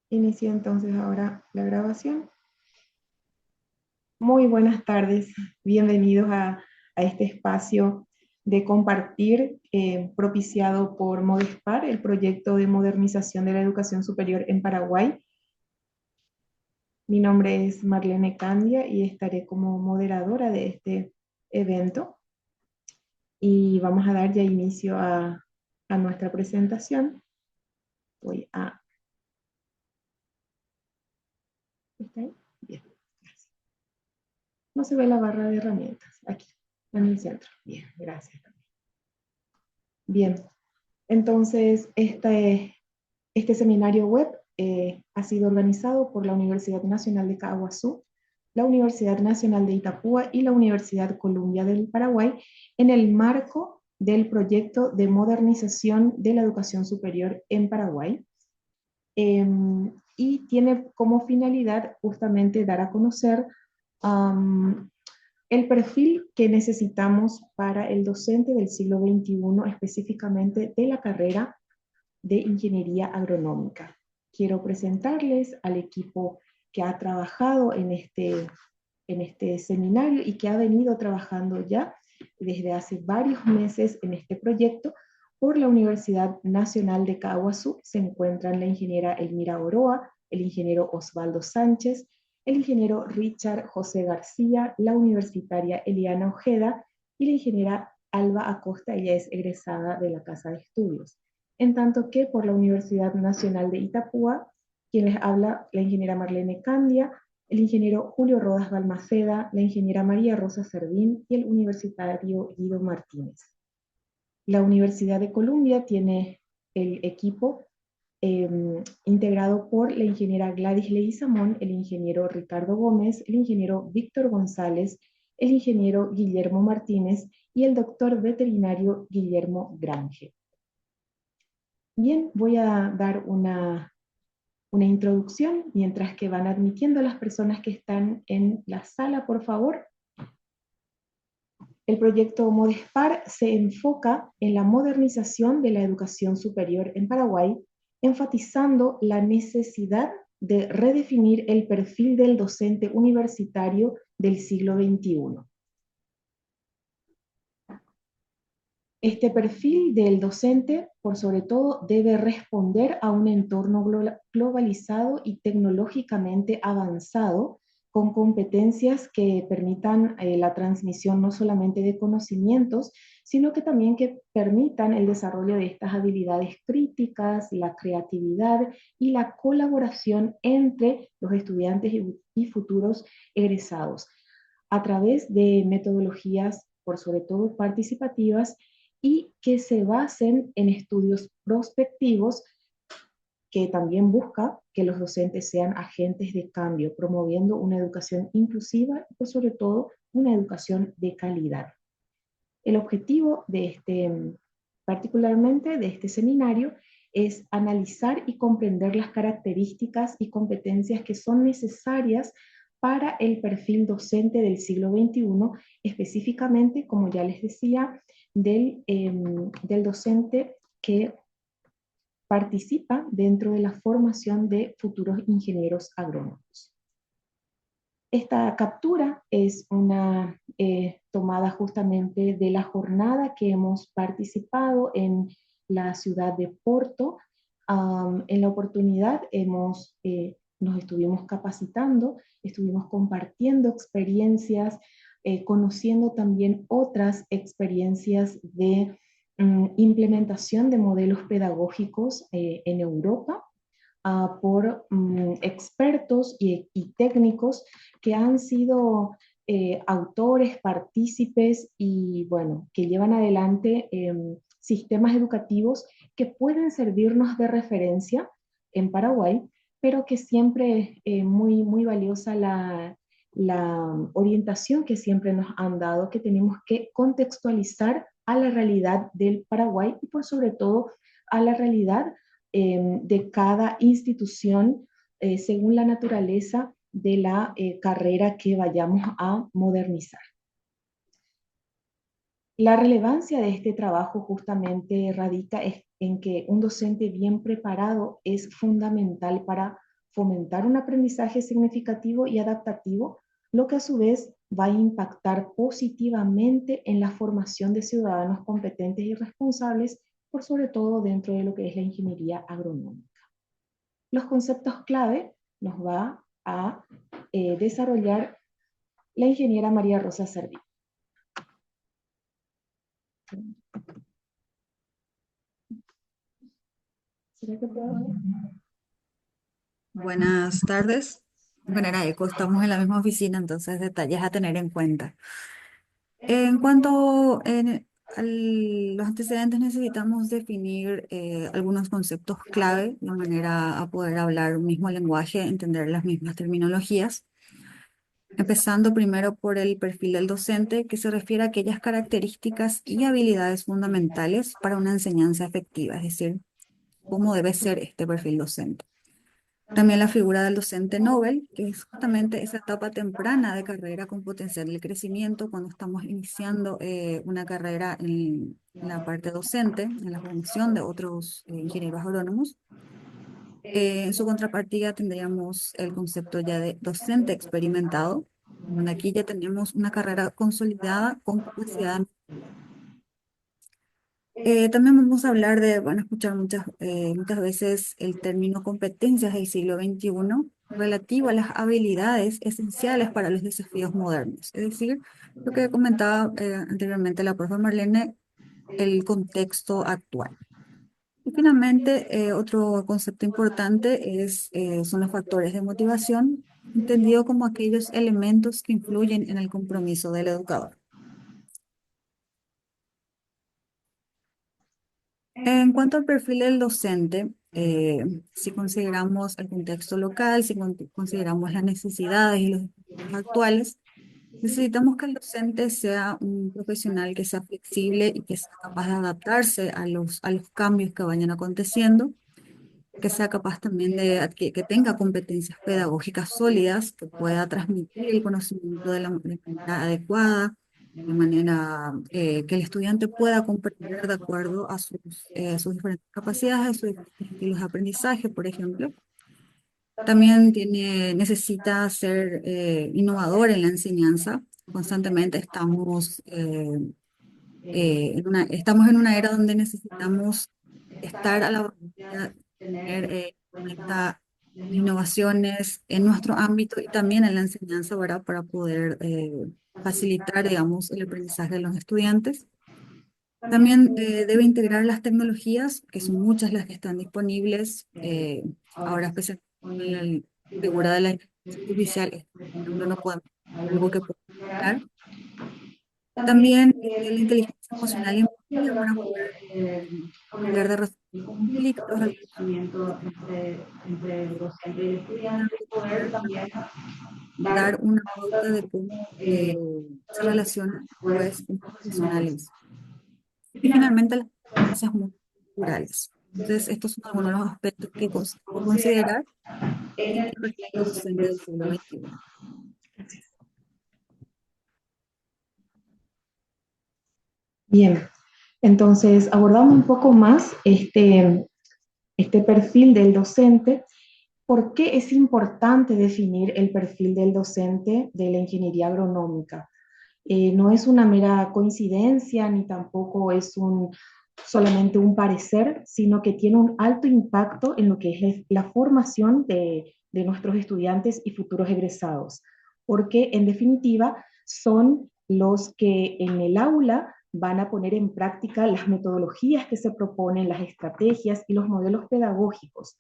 Inicio entonces ahora la grabación. Muy buenas tardes, bienvenidos a este espacio de compartir propiciado por Modespar, el proyecto de modernización de la educación superior en Paraguay. Mi nombre es Marlene Candia y estaré como moderadora de este evento y vamos a dar ya inicio a nuestra presentación. Voy a... ¿Está ahí? Bien, gracias. No se ve la barra de herramientas, aquí, en el centro. Bien, gracias. Bien, entonces este seminario web ha sido organizado por la Universidad Nacional de Caaguazú, la Universidad Nacional de Itapúa y la Universidad Columbia del Paraguay en el marco del proyecto de modernización de la educación superior en Paraguay. Y tiene como finalidad justamente dar a conocer um, el perfil que necesitamos para el docente del siglo XXI, específicamente de la carrera de Ingeniería Agronómica. Quiero presentarles al equipo que ha trabajado en este seminario y que ha venido trabajando ya desde hace varios meses en este proyecto por la Universidad Nacional de Caaguazú. Se encuentran la ingeniera Elmira Oroa, el ingeniero Osvaldo Sánchez, el ingeniero Richard José García, la universitaria Eliana Ojeda y la ingeniera Alba Acosta. Ella es egresada de la Casa de Estudios. En tanto que por la Universidad Nacional de Itapúa, quien les habla, la ingeniera Marlene Candia, el ingeniero Julio Rodas Balmaceda, la ingeniera María Rosa Servín y el universitario Guido Martínez. La Universidad de Columbia tiene el equipo integrado por la ingeniera Gladys Leguizamón, el ingeniero Ricardo Gómez, el ingeniero Víctor González, el ingeniero Guillermo Martínez y el doctor veterinario Guillermo Grange. Bien, voy a dar una introducción mientras que van admitiendo a las personas que están en la sala, por favor. El proyecto Modespar se enfoca en la modernización de la educación superior en Paraguay, enfatizando la necesidad de redefinir el perfil del docente universitario del siglo XXI. Este perfil del docente, por sobre todo, debe responder a un entorno globalizado y tecnológicamente avanzado, con competencias que permitan la transmisión no solamente de conocimientos, sino que también que permitan el desarrollo de estas habilidades críticas, la creatividad y la colaboración entre los estudiantes y futuros egresados, a través de metodologías, por sobre todo participativas, y que se basen en estudios prospectivos que también busca que los docentes sean agentes de cambio, promoviendo una educación inclusiva y por sobre todo una educación de calidad. El objetivo de particularmente de este seminario, es analizar y comprender las características y competencias que son necesarias para el perfil docente del siglo XXI, específicamente, como ya les decía, del docente que participa dentro de la formación de futuros ingenieros agrónomos. Esta captura es una tomada justamente de la jornada que hemos participado en la ciudad de Porto. En la oportunidad nos estuvimos capacitando, estuvimos compartiendo experiencias, conociendo también otras experiencias de implementación de modelos pedagógicos en Europa, por expertos y técnicos que han sido autores, partícipes y bueno, que llevan adelante sistemas educativos que pueden servirnos de referencia en Paraguay, pero que siempre es muy valiosa la orientación que siempre nos han dado, que tenemos que contextualizar a la realidad del Paraguay y por sobre todo a la realidad de cada institución según la naturaleza de la carrera que vayamos a modernizar. La relevancia de este trabajo justamente radica en que un docente bien preparado es fundamental para fomentar un aprendizaje significativo y adaptativo, lo que a su vez va a impactar positivamente en la formación de ciudadanos competentes y responsables, por sobre todo dentro de lo que es la ingeniería agronómica. Los conceptos clave nos va a desarrollar la ingeniera María Rosa Serví. ¿Será que puedo ver? Buenas tardes. Bueno, era Eco, estamos en la misma oficina, entonces detalles a tener en cuenta. En cuanto a los antecedentes, necesitamos definir algunos conceptos clave de manera a poder hablar un mismo lenguaje, entender las mismas terminologías. Empezando primero por el perfil del docente, que se refiere a aquellas características y habilidades fundamentales para una enseñanza efectiva, es decir, cómo debe ser este perfil docente. También la figura del docente Nobel, que es justamente esa etapa temprana de carrera con potencial de crecimiento cuando estamos iniciando una carrera en la parte docente, en la formación de otros ingenieros agrónomos. En su contrapartida tendríamos el concepto ya de docente experimentado, donde aquí ya tenemos una carrera consolidada con capacidad. También vamos a hablar de, van a escuchar muchas veces el término competencias del siglo XXI relativo a las habilidades esenciales para los desafíos modernos. Es decir, lo que comentaba anteriormente la profe Marlene, el contexto actual. Y finalmente, otro concepto importante son los factores de motivación, entendido como aquellos elementos que influyen en el compromiso del educador. En cuanto al perfil del docente, si consideramos el contexto local, si consideramos las necesidades y los desafíos actuales, necesitamos que el docente sea un profesional que sea flexible y que sea capaz de adaptarse a los cambios que vayan aconteciendo, que sea capaz también que tenga competencias pedagógicas sólidas, que pueda transmitir el conocimiento de manera adecuada, de manera que el estudiante pueda comprender de acuerdo a sus diferentes capacidades, a sus diferentes estilos de aprendizaje, por ejemplo. También necesita ser innovador en la enseñanza. Constantemente estamos en una era donde necesitamos estar a la vanguardia, tener en cuenta las innovaciones en nuestro ámbito y también en la enseñanza, ¿verdad? Para poder facilitar, digamos, el aprendizaje de los estudiantes. También debe integrar las tecnologías, que son muchas las que están disponibles, ahora especialmente con la figura de la inteligencia artificial, por ejemplo, no podemos algo que pueda mejorar. También la inteligencia emocional y empatía para poder hablar de resolver conflictos, finalmente dar una pauta de cómo se relacionan pues con profesionales. Y finalmente las competencias multiculturales. Entonces, estos son algunos de los aspectos que considerar en el perfil docente del siglo XXI. Bien, entonces abordamos un poco más este perfil del docente. ¿Por qué es importante definir el perfil del docente de la ingeniería agronómica? No es una mera coincidencia ni tampoco es solamente un parecer, sino que tiene un alto impacto en lo que es la formación de nuestros estudiantes y futuros egresados, porque en definitiva son los que en el aula van a poner en práctica las metodologías que se proponen, las estrategias y los modelos pedagógicos.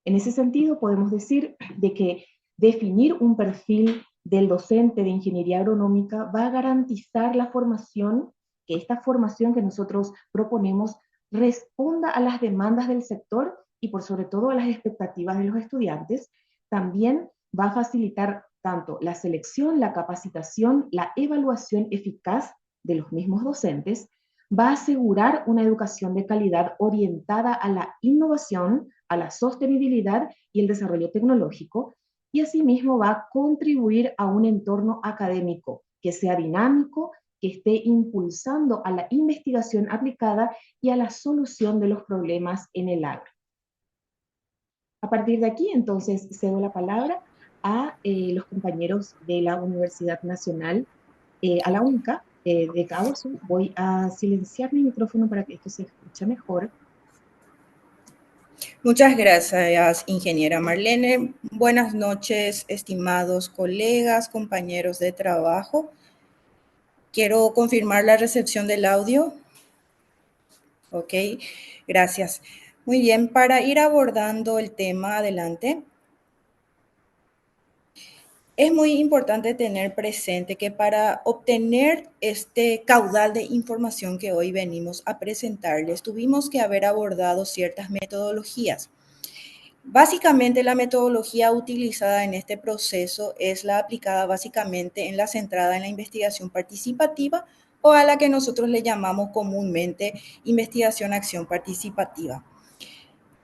En ese sentido, podemos decir de que definir un perfil del docente de ingeniería agronómica va a garantizar la formación, que esta formación que nosotros proponemos responda a las demandas del sector y por sobre todo a las expectativas de los estudiantes. También va a facilitar tanto la selección, la capacitación, la evaluación eficaz de los mismos docentes, va a asegurar una educación de calidad orientada a la innovación, a la sostenibilidad y el desarrollo tecnológico, y asimismo va a contribuir a un entorno académico que sea dinámico, que esté impulsando a la investigación aplicada y a la solución de los problemas en el agro. A partir de aquí, entonces, cedo la palabra a los compañeros de la Universidad Nacional, a la UNCA, de Cabo Azul. Voy a silenciar mi micrófono para que esto se escuche mejor. Muchas gracias, ingeniera Marlene. Buenas noches, estimados colegas, compañeros de trabajo. Quiero confirmar la recepción del audio. Ok, gracias. Muy bien, para ir abordando el tema adelante, es muy importante tener presente que para obtener este caudal de información que hoy venimos a presentarles, tuvimos que haber abordado ciertas metodologías. Básicamente la metodología utilizada en este proceso es la aplicada básicamente en la centrada en la investigación participativa o a la que nosotros le llamamos comúnmente investigación-acción participativa.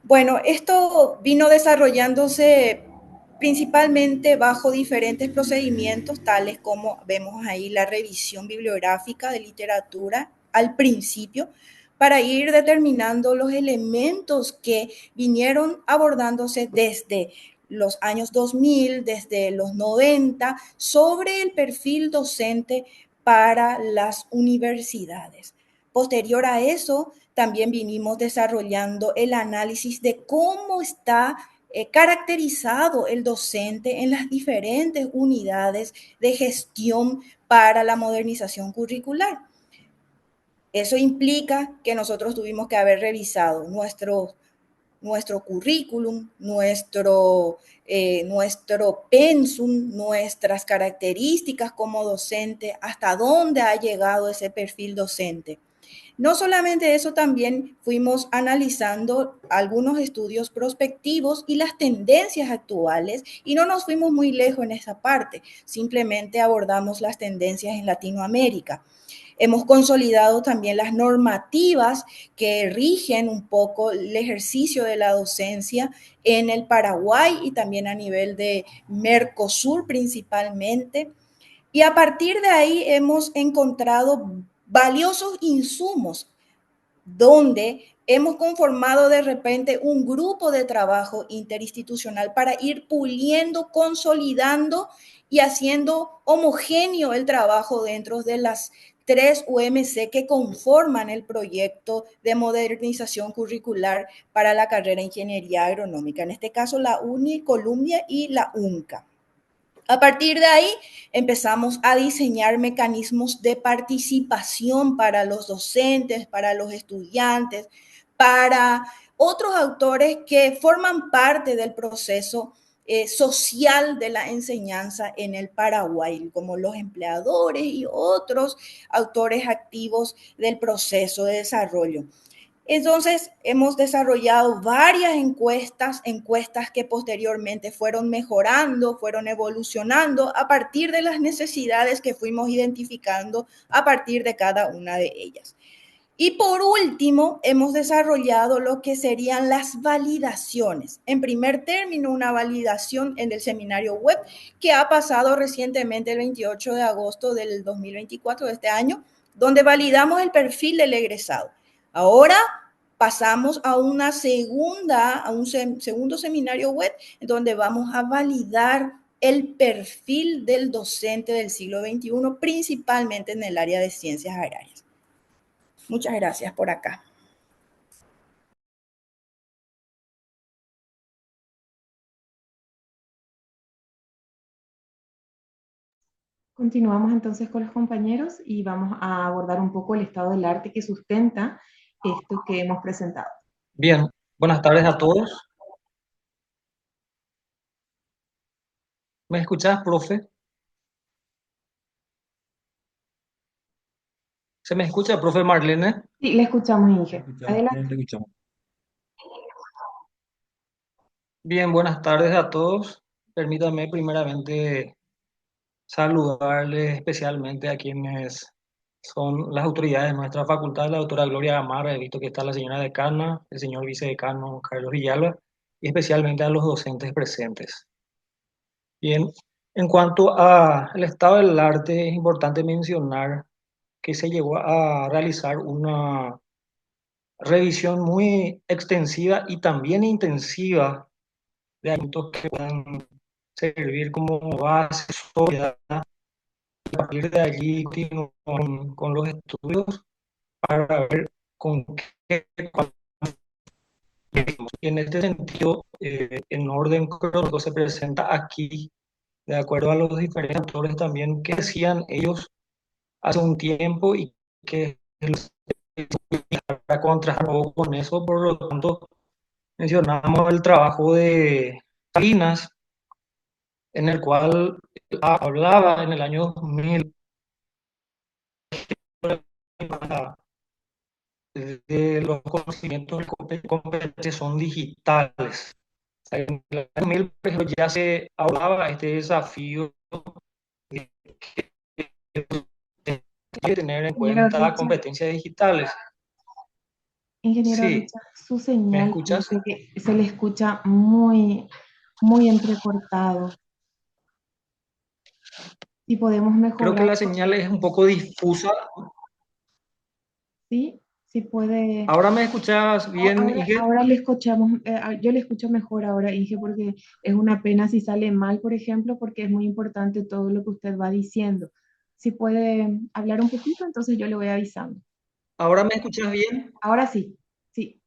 Bueno, esto vino desarrollándose principalmente bajo diferentes procedimientos, tales como vemos ahí la revisión bibliográfica de literatura al principio, para ir determinando los elementos que vinieron abordándose desde los años 2000, desde los 90, sobre el perfil docente para las universidades. Posterior a eso, también vinimos desarrollando el análisis de cómo está caracterizado el docente en las diferentes unidades de gestión para la modernización curricular. Eso implica que nosotros tuvimos que haber revisado nuestro currículum, nuestro pensum, nuestras características como docente, hasta dónde ha llegado ese perfil docente. No solamente eso, también fuimos analizando algunos estudios prospectivos y las tendencias actuales y no nos fuimos muy lejos en esa parte, simplemente abordamos las tendencias en Latinoamérica. Hemos consolidado también las normativas que rigen un poco el ejercicio de la docencia en el Paraguay y también a nivel de Mercosur principalmente. Y a partir de ahí hemos encontrado valiosos insumos donde hemos conformado de repente un grupo de trabajo interinstitucional para ir puliendo, consolidando y haciendo homogéneo el trabajo dentro de las tres UMC que conforman el proyecto de modernización curricular para la carrera de Ingeniería Agronómica, en este caso la UNI Columbia y la UNCA. A partir de ahí empezamos a diseñar mecanismos de participación para los docentes, para los estudiantes, para otros actores que forman parte del proceso social de la enseñanza en el Paraguay, como los empleadores y otros autores activos del proceso de desarrollo. Entonces, hemos desarrollado varias encuestas que posteriormente fueron mejorando, fueron evolucionando a partir de las necesidades que fuimos identificando a partir de cada una de ellas. Y por último, hemos desarrollado lo que serían las validaciones. En primer término, una validación en el seminario web que ha pasado recientemente el 28 de agosto del 2024 de este año, donde validamos el perfil del egresado. Ahora pasamos a un segundo seminario web, en donde vamos a validar el perfil del docente del siglo XXI, principalmente en el área de ciencias agrarias. Muchas gracias por acá. Continuamos entonces con los compañeros y vamos a abordar un poco el estado del arte que sustenta esto que hemos presentado. Bien, buenas tardes a todos. ¿Me escuchás, profe? ¿Se me escucha, profe Marlene? Sí, le escuchamos, Inge. Adelante. Le escuchamos. Bien, buenas tardes a todos. Permítanme primeramente saludarles especialmente a quienes son las autoridades de nuestra facultad, la doctora Gloria Gamarra, he visto que está la señora decana, el señor vicedecano Carlos Villalba, y especialmente a los docentes presentes. Bien, en cuanto al estado del arte, es importante mencionar que se llegó a realizar una revisión muy extensiva y también intensiva de asuntos que puedan servir como base sólida. A partir de allí continúo con los estudios para ver con qué. En este sentido, en orden cronológico se presenta aquí, de acuerdo a los diferentes autores también, que decían ellos hace un tiempo y que para contrastar un poco con eso, por lo tanto, mencionamos el trabajo de Salinas, en el cual hablaba en el año 2000 de los conocimientos y competencias son digitales. O sea, en el año 2000, por ejemplo, ya se hablaba este desafío de que tener en Ingeniero cuenta Richard, competencias digitales. ingeniero Sí, Richard, su ¿me señal escuchas? dice que se le escucha muy, muy entrecortado. Si podemos Creo que mejorar, la señal es un poco difusa. ¿sí? Si puede. ¿Ahora me escuchas bien, Inge? Ahora le escuchamos, yo le escucho mejor ahora, Inge, porque es una pena si sale mal, por ejemplo, porque es muy importante todo lo que usted va diciendo. Si puede hablar un poquito, entonces yo le voy avisando. ¿Ahora me escuchas bien? Ahora sí, sí.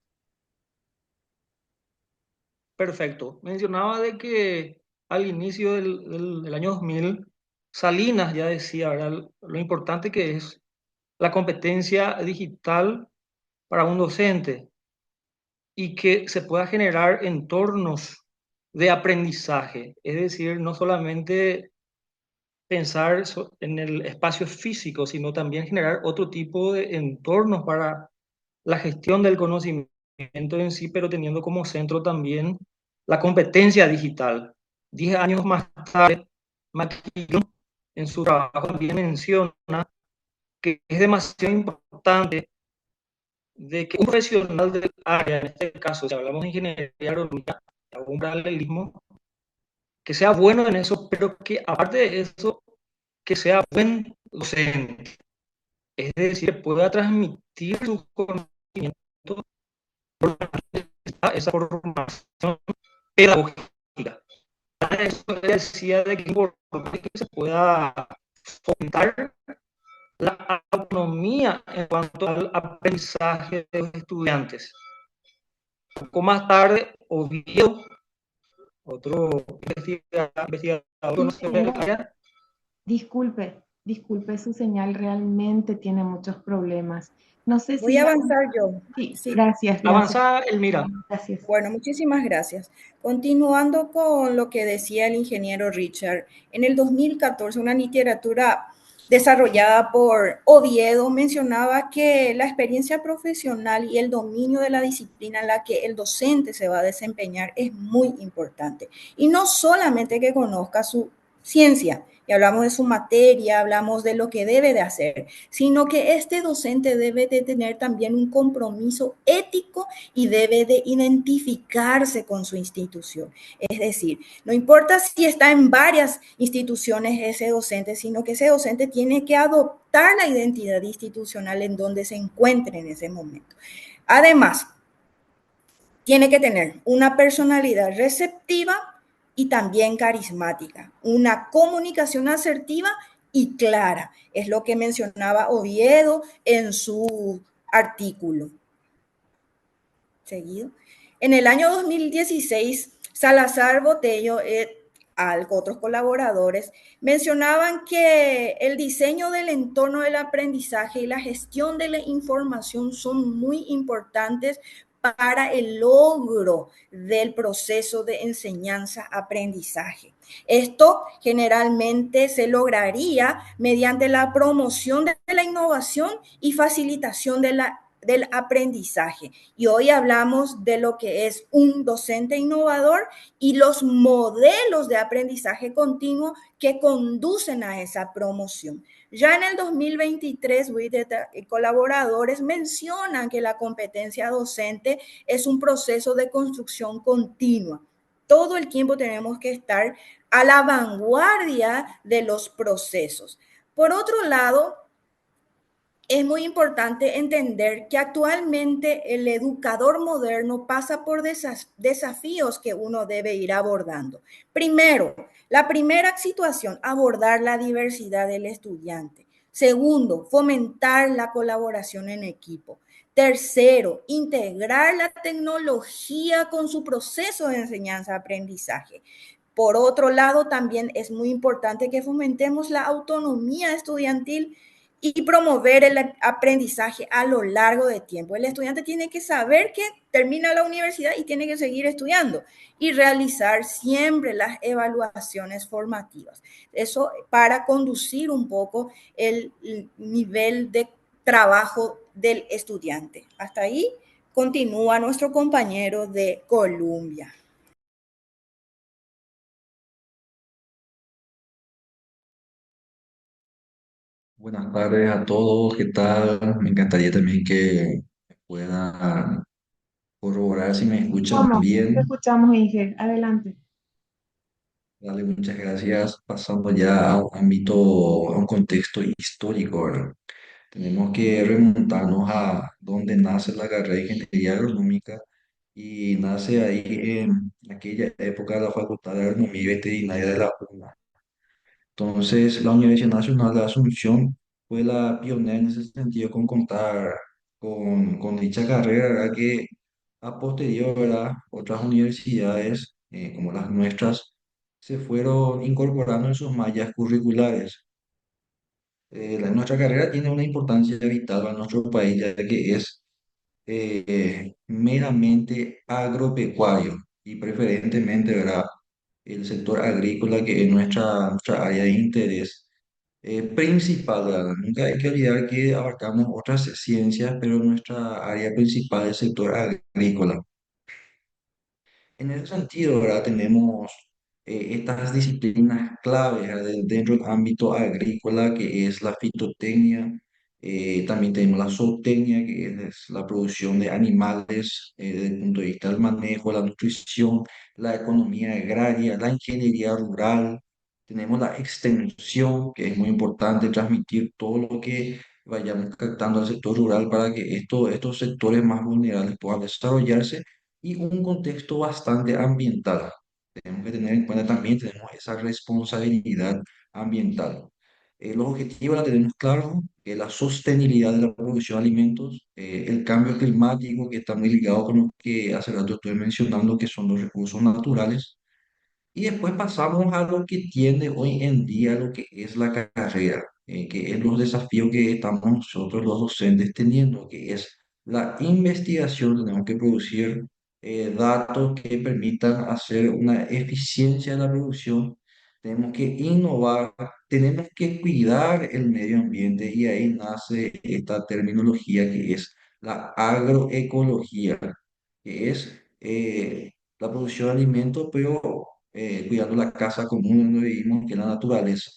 Perfecto. Mencionaba de que al inicio del año 2000, Salinas ya decía, ¿verdad?, lo importante que es la competencia digital para un docente y que se pueda generar entornos de aprendizaje. Es decir, no solamente pensar en el espacio físico, sino también generar otro tipo de entornos para la gestión del conocimiento en sí, pero teniendo como centro también la competencia digital. 10 años más tarde, McKinney en su trabajo también menciona que es demasiado importante de que un profesional del área, en este caso, si hablamos de ingeniería aeronáutica, un paralelismo, que sea bueno en eso, pero que aparte de eso, que sea buen docente. Es decir, pueda transmitir su conocimiento, esa formación pedagógica. Para eso decía de que es importante que se pueda fomentar la autonomía en cuanto al aprendizaje de los estudiantes. Un poco más tarde, Oviedo, otro investigador conocedor del Ingeniero, área. disculpe, su señal realmente tiene muchos problemas. No sé Voy si a ya. avanzar yo. Sí, Sí. gracias, gracias, Avanza, Elmira. gracias. Bueno, muchísimas gracias. Continuando con lo que decía el ingeniero Richard, en el 2014 una literatura desarrollada por Oviedo mencionaba que la experiencia profesional y el dominio de la disciplina en la que el docente se va a desempeñar es muy importante. Y no solamente que conozca su ciencia, y hablamos de su materia, hablamos de lo que debe de hacer, sino que este docente debe de tener también un compromiso ético y debe de identificarse con su institución. Es decir, no importa si está en varias instituciones ese docente, sino que ese docente tiene que adoptar la identidad institucional en donde se encuentre en ese momento. Además, tiene que tener una personalidad receptiva y también carismática, una comunicación asertiva y clara. Es lo que mencionaba Oviedo en su artículo. Seguido. En el año 2016, Salazar Botello otros colaboradores mencionaban que el diseño del entorno del aprendizaje y la gestión de la información son muy importantes para el logro del proceso de enseñanza-aprendizaje. Esto generalmente se lograría mediante la promoción de la innovación y facilitación del aprendizaje. Y hoy hablamos de lo que es un docente innovador y los modelos de aprendizaje continuo que conducen a esa promoción. Ya en el 2023, colaboradores mencionan que la competencia docente es un proceso de construcción continua. Todo el tiempo tenemos que estar a la vanguardia de los procesos. Por otro lado, es muy importante entender que actualmente el educador moderno pasa por desafíos que uno debe ir abordando. Primero, la primera situación, abordar la diversidad del estudiante. Segundo, fomentar la colaboración en equipo. Tercero, integrar la tecnología con su proceso de enseñanza-aprendizaje. Por otro lado, también es muy importante que fomentemos la autonomía estudiantil y promover el aprendizaje a lo largo de tiempo. El estudiante tiene que saber que termina la universidad y tiene que seguir estudiando y realizar siempre las evaluaciones formativas. Eso para conducir un poco el nivel de trabajo del estudiante. Hasta ahí continúa nuestro compañero de Colombia. Buenas tardes a todos, ¿qué tal? Me encantaría también que puedan corroborar si me escuchan ¿Cómo? Te bien. escuchamos, Inge. Adelante. Dale, muchas gracias. Pasando ya a un ámbito, a un contexto histórico, ¿verdad? Tenemos que remontarnos a donde nace la carrera de Ingeniería Agronómica y nace ahí en aquella época la Facultad de Agronomía y Veterinaria de la UNA. Entonces, la Universidad Nacional de Asunción fue la pionera en ese sentido con contar con dicha carrera, ¿verdad? Que a posterior, ¿verdad? Otras universidades, como las nuestras, se fueron incorporando en sus mallas curriculares. Nuestra carrera tiene una importancia vital para nuestro país, ya que es meramente agropecuario y preferentemente, ¿verdad? El sector agrícola, que es nuestra área de interés principal, ¿verdad? Nunca hay que olvidar que abarcamos otras ciencias, pero nuestra área principal es el sector agrícola. En ese sentido, ¿verdad? Tenemos estas disciplinas claves, ¿verdad? Dentro del ámbito agrícola, que es la fitotecnia. También tenemos la zootecnia, que es la producción de animales desde el punto de vista del manejo, la nutrición, la economía agraria, la ingeniería rural. Tenemos la extensión, que es muy importante transmitir todo lo que vayamos captando al sector rural para que estos sectores más vulnerables puedan desarrollarse, y un contexto bastante ambiental. Tenemos que tener en cuenta también, tenemos esa responsabilidad ambiental. Los objetivos la tenemos claros, la sostenibilidad de la producción de alimentos, el cambio climático, que está muy ligado con lo que hace rato estoy mencionando, que son los recursos naturales, y después pasamos a lo que tiene hoy en día lo que es la carrera, que es los desafíos que estamos nosotros los docentes teniendo, que es la investigación. Tenemos que producir datos que permitan hacer una eficiencia de la producción. Tenemos que innovar, tenemos que cuidar el medio ambiente, y ahí nace esta terminología que es la agroecología, que es la producción de alimentos, pero cuidando la casa común donde vivimos, que es la naturaleza.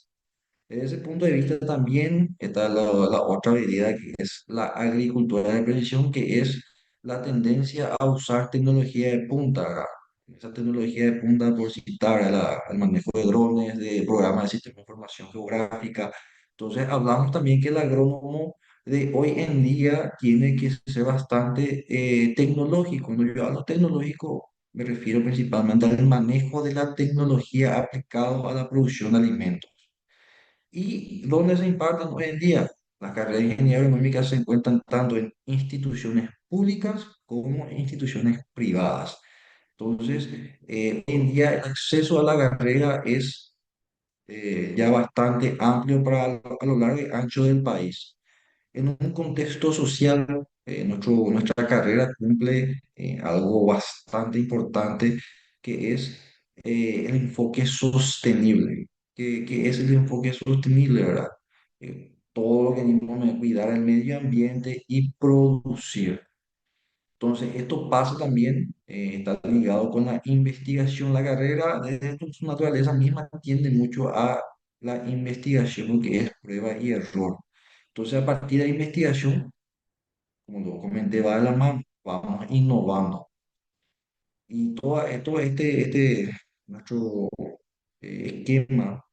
Desde ese punto de vista también está la otra idea, que es la agricultura de precisión, que es la tendencia a usar tecnología de punta, ¿verdad? Esa tecnología de punta, por citar, al manejo de drones, de programas de sistema de información geográfica. Entonces hablamos también que el agrónomo de hoy en día tiene que ser bastante tecnológico. Cuando yo hablo tecnológico, me refiero principalmente al manejo de la tecnología aplicado a la producción de alimentos. ¿Y dónde se imparten hoy en día? Las carreras de ingeniería agronómica se encuentran tanto en instituciones públicas como en instituciones privadas. Entonces, hoy en día el acceso a la carrera es ya bastante amplio a lo largo y ancho del país. En un contexto social, nuestra carrera cumple algo bastante importante, que es el enfoque sostenible. ¿Qué es el enfoque sostenible, verdad? Todo lo que anima a cuidar el medio ambiente y producir. Entonces, esto pasa también, está ligado con la investigación. La carrera, desde su naturaleza misma, tiende mucho a la investigación, lo que es prueba y error. Entonces, a partir de la investigación, como lo comenté, va de la mano, vamos innovando. Y todo nuestro esquema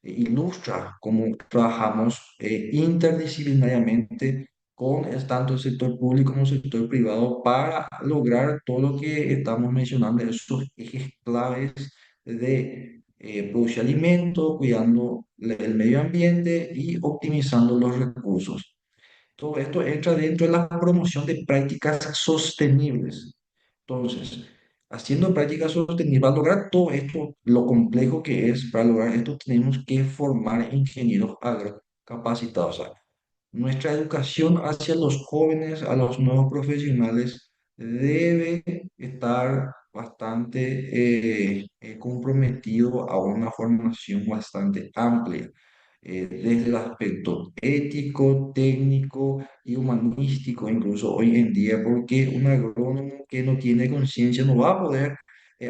ilustra cómo trabajamos interdisciplinariamente con tanto el sector público como el sector privado para lograr todo lo que estamos mencionando, esos ejes claves de producir alimento, cuidando el medio ambiente y optimizando los recursos. Todo esto entra dentro de la promoción de prácticas sostenibles. Entonces, haciendo prácticas sostenibles, para lograr todo esto, lo complejo que es, para lograr esto tenemos que formar ingenieros agrocapacitados. O sea, nuestra educación hacia los jóvenes, a los nuevos profesionales, debe estar bastante comprometido a una formación bastante amplia, desde el aspecto ético, técnico y humanístico, incluso hoy en día, porque un agrónomo que no tiene conciencia no va a poder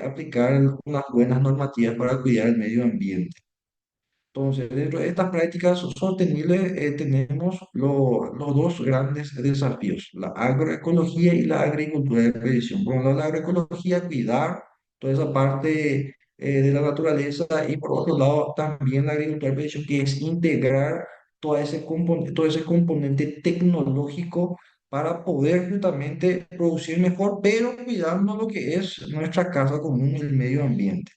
aplicar unas buenas normativas para cuidar el medio ambiente. Entonces, dentro de estas prácticas sostenibles tenemos los dos grandes desafíos, la agroecología y la agricultura de precisión. Por un lado, la agroecología, cuidar toda esa parte de la naturaleza y por otro lado también la agricultura de precisión, que es integrar todo ese componente tecnológico para poder justamente producir mejor, pero cuidando lo que es nuestra casa común, el medio ambiente.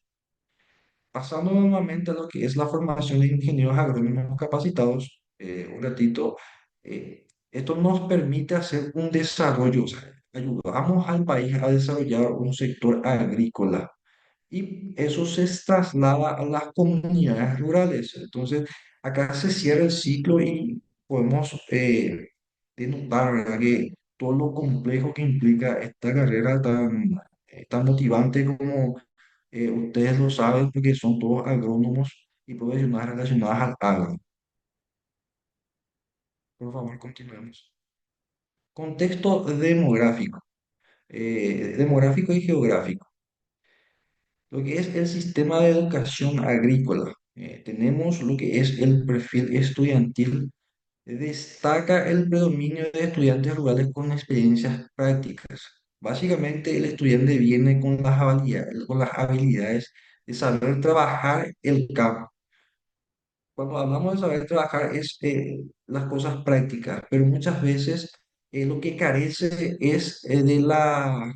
Pasando nuevamente a lo que es la formación de ingenieros agrónomos capacitados, un ratito, esto nos permite hacer un desarrollo, o sea, ayudamos al país a desarrollar un sector agrícola y eso se traslada a las comunidades rurales. Entonces, acá se cierra el ciclo y podemos denotar, ¿verdad?, que todo lo complejo que implica esta carrera tan motivante como ustedes lo saben porque son todos agrónomos y profesionales relacionados al agro. Por favor, continuemos. Contexto demográfico, demográfico y geográfico. Lo que es el sistema de educación agrícola. Tenemos lo que es el perfil estudiantil. Destaca el predominio de estudiantes rurales con experiencias prácticas. Básicamente, el estudiante viene con las habilidades de saber trabajar el campo. Cuando hablamos de saber trabajar es las cosas prácticas, pero muchas veces lo que carece es de la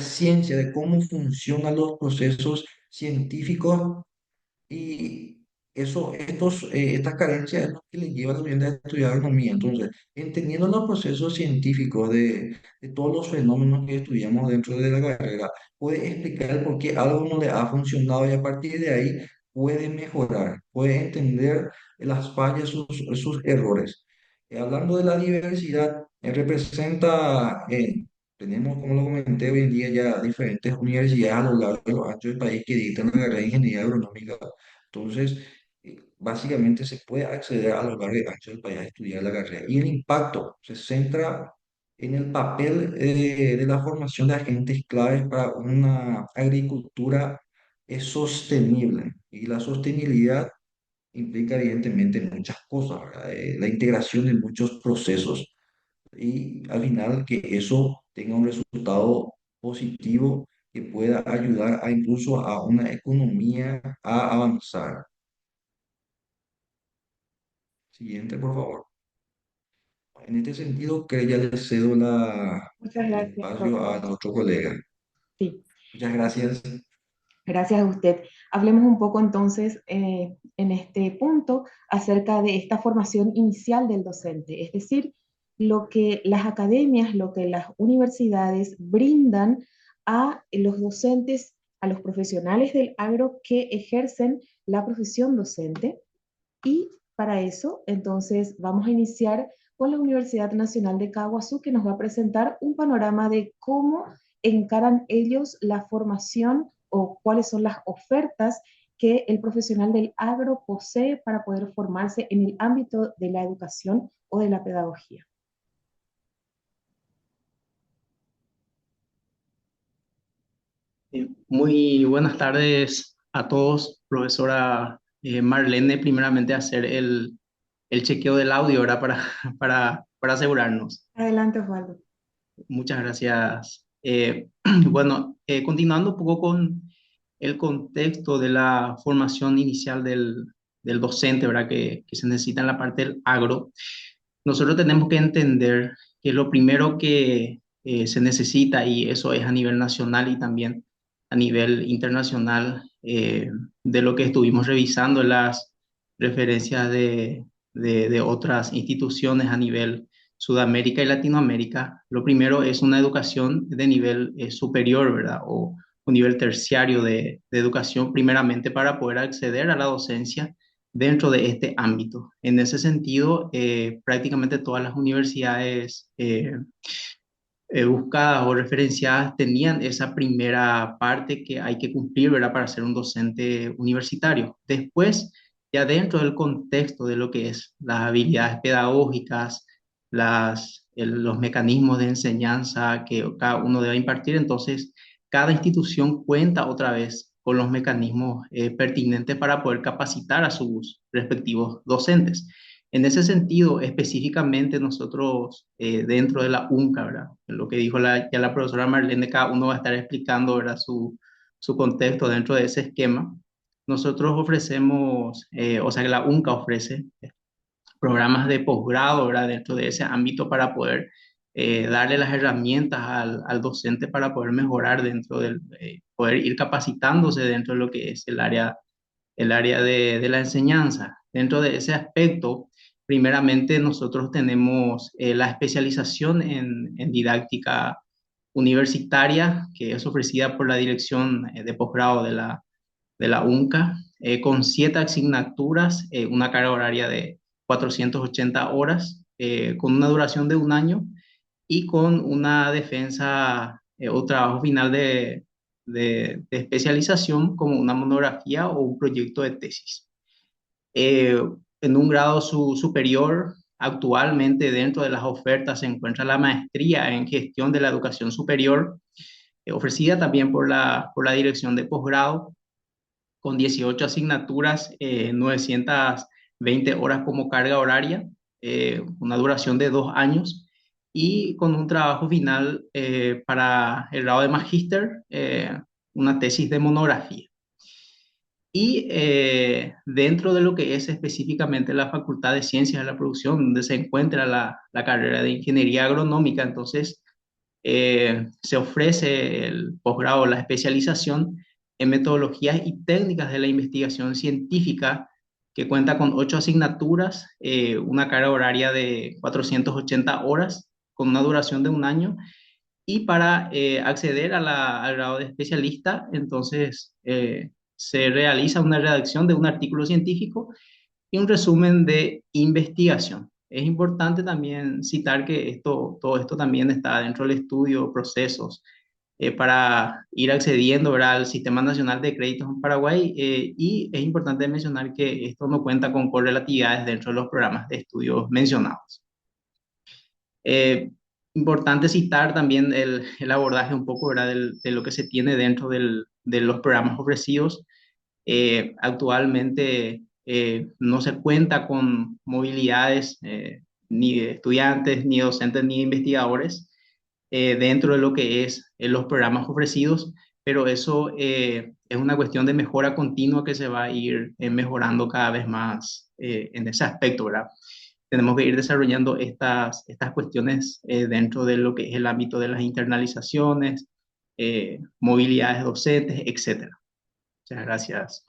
ciencia, de cómo funcionan los procesos científicos y estas carencias es lo que le lleva a los estudiantes a estudiar agronomía. Entonces, entendiendo los procesos científicos de todos los fenómenos que estudiamos dentro de la carrera, puede explicar por qué algo no le ha funcionado y a partir de ahí puede mejorar, puede entender las fallas, sus errores. Hablando de la diversidad, tenemos, como lo comenté, hoy en día ya diferentes universidades a lo largo y lo ancho del país que dictan la carrera de ingeniería agronómica. Entonces, básicamente se puede acceder a lo largo y ancho del país a estudiar la carrera. Y el impacto se centra en el papel de la formación de agentes claves para una agricultura sostenible. Y la sostenibilidad implica evidentemente muchas cosas, ¿verdad? La integración de muchos procesos y al final que eso tenga un resultado positivo que pueda ayudar a incluso a una economía a avanzar. Siguiente, por favor. En este sentido, que ya le cedo Muchas el gracias, espacio a profesor. nuestro colega. Sí. Muchas gracias. Gracias a usted. Hablemos un poco entonces en este punto acerca de esta formación inicial del docente, es decir, lo que las academias, lo que las universidades brindan a los docentes, a los profesionales del agro que ejercen la profesión docente. Y para eso, entonces, vamos a iniciar con la Universidad Nacional de Caguazú, que nos va a presentar un panorama de cómo encaran ellos la formación o cuáles son las ofertas que el profesional del agro posee para poder formarse en el ámbito de la educación o de la pedagogía. Muy buenas tardes a todos, profesora Marlene. Primeramente hacer el chequeo del audio, ¿verdad? Para asegurarnos. Adelante, Osvaldo. Muchas gracias. Bueno, continuando un poco con el contexto de la formación inicial del docente, ¿verdad? Que se necesita en la parte del agro, nosotros tenemos que entender que lo primero que se necesita, y eso es a nivel nacional y también a nivel internacional, de lo que estuvimos revisando las referencias de otras instituciones a nivel Sudamérica y Latinoamérica, lo primero es una educación de nivel superior, ¿verdad? O un nivel terciario de educación, primeramente para poder acceder a la docencia dentro de este ámbito. En ese sentido, prácticamente todas las universidades buscadas o referenciadas tenían esa primera parte que hay que cumplir, ¿verdad? Para ser un docente universitario. Después, ya dentro del contexto de lo que es las habilidades pedagógicas, los mecanismos de enseñanza que cada uno debe impartir, entonces cada institución cuenta otra vez con los mecanismos pertinentes para poder capacitar a sus respectivos docentes. En ese sentido, específicamente nosotros dentro de la UNCA, ¿verdad? Lo que dijo ya la profesora Marlene, cada uno va a estar explicando, ¿verdad? Su contexto dentro de ese esquema. Nosotros ofrecemos, o sea que la UNCA ofrece programas de posgrado, ¿verdad? Dentro de ese ámbito para poder darle las herramientas al docente para poder mejorar dentro del, poder ir capacitándose dentro de lo que es el área de la enseñanza. Dentro de ese aspecto, primeramente nosotros tenemos la especialización en didáctica universitaria, que es ofrecida por la Dirección de Posgrado de la UNCA, con 7 asignaturas, una carga horaria de 480 horas, con una duración de un año y con una defensa o trabajo final de especialización como una monografía o un proyecto de tesis. Eh, en un grado superior, actualmente dentro de las ofertas se encuentra la maestría en gestión de la educación superior, ofrecida también por la dirección de posgrado, con 18 asignaturas, 920 horas como carga horaria, una duración de 2 años y con un trabajo final para el grado de magíster, una tesis de monografía. Y dentro de lo que es específicamente la Facultad de Ciencias de la Producción, donde se encuentra la carrera de Ingeniería Agronómica, entonces se ofrece el posgrado, la especialización en metodologías y técnicas de la investigación científica, que cuenta con 8 asignaturas, una carga horaria de 480 horas, con una duración de un año. Y para acceder al grado de especialista, entonces se realiza una redacción de un artículo científico y un resumen de investigación. Es importante también citar que todo esto también está dentro del estudio, procesos para ir accediendo, ¿verdad?, al Sistema Nacional de Créditos en Paraguay, y es importante mencionar que esto no cuenta con correlatividades dentro de los programas de estudios mencionados. Eh, Importante citar también el abordaje un poco, ¿verdad?, de lo que se tiene dentro de los programas ofrecidos. Actualmente no se cuenta con movilidades ni de estudiantes, ni docentes, ni investigadores dentro de lo que es los programas ofrecidos, pero eso es una cuestión de mejora continua que se va a ir mejorando cada vez más en ese aspecto, ¿verdad? Tenemos que ir desarrollando estas cuestiones dentro de lo que es el ámbito de las internalizaciones, movilidades docentes, etcétera. Muchas gracias.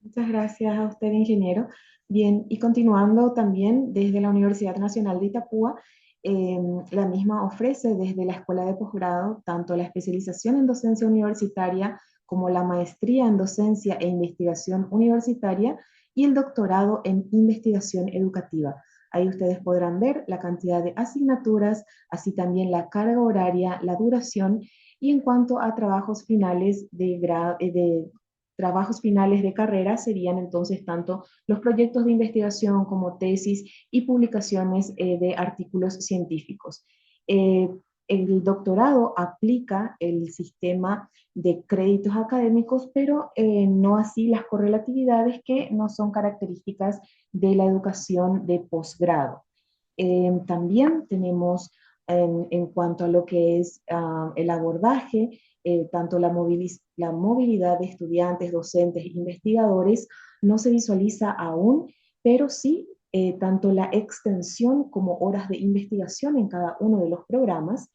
Muchas gracias a usted, ingeniero. Bien, y continuando también desde la Universidad Nacional de Itapúa, la misma ofrece desde la Escuela de Posgrado tanto la especialización en docencia universitaria como la maestría en docencia e investigación universitaria y el doctorado en investigación educativa. Ahí ustedes podrán ver la cantidad de asignaturas, así también la carga horaria, la duración y en cuanto a trabajos finales trabajos finales de carrera serían entonces tanto los proyectos de investigación como tesis y publicaciones de artículos científicos. Eh, el doctorado aplica el sistema de créditos académicos, pero no así las correlatividades que no son características de la educación de posgrado. También tenemos en cuanto a lo que es el abordaje tanto la movilidad de estudiantes, docentes e investigadores no se visualiza aún, pero sí tanto la extensión como horas de investigación en cada uno de los programas.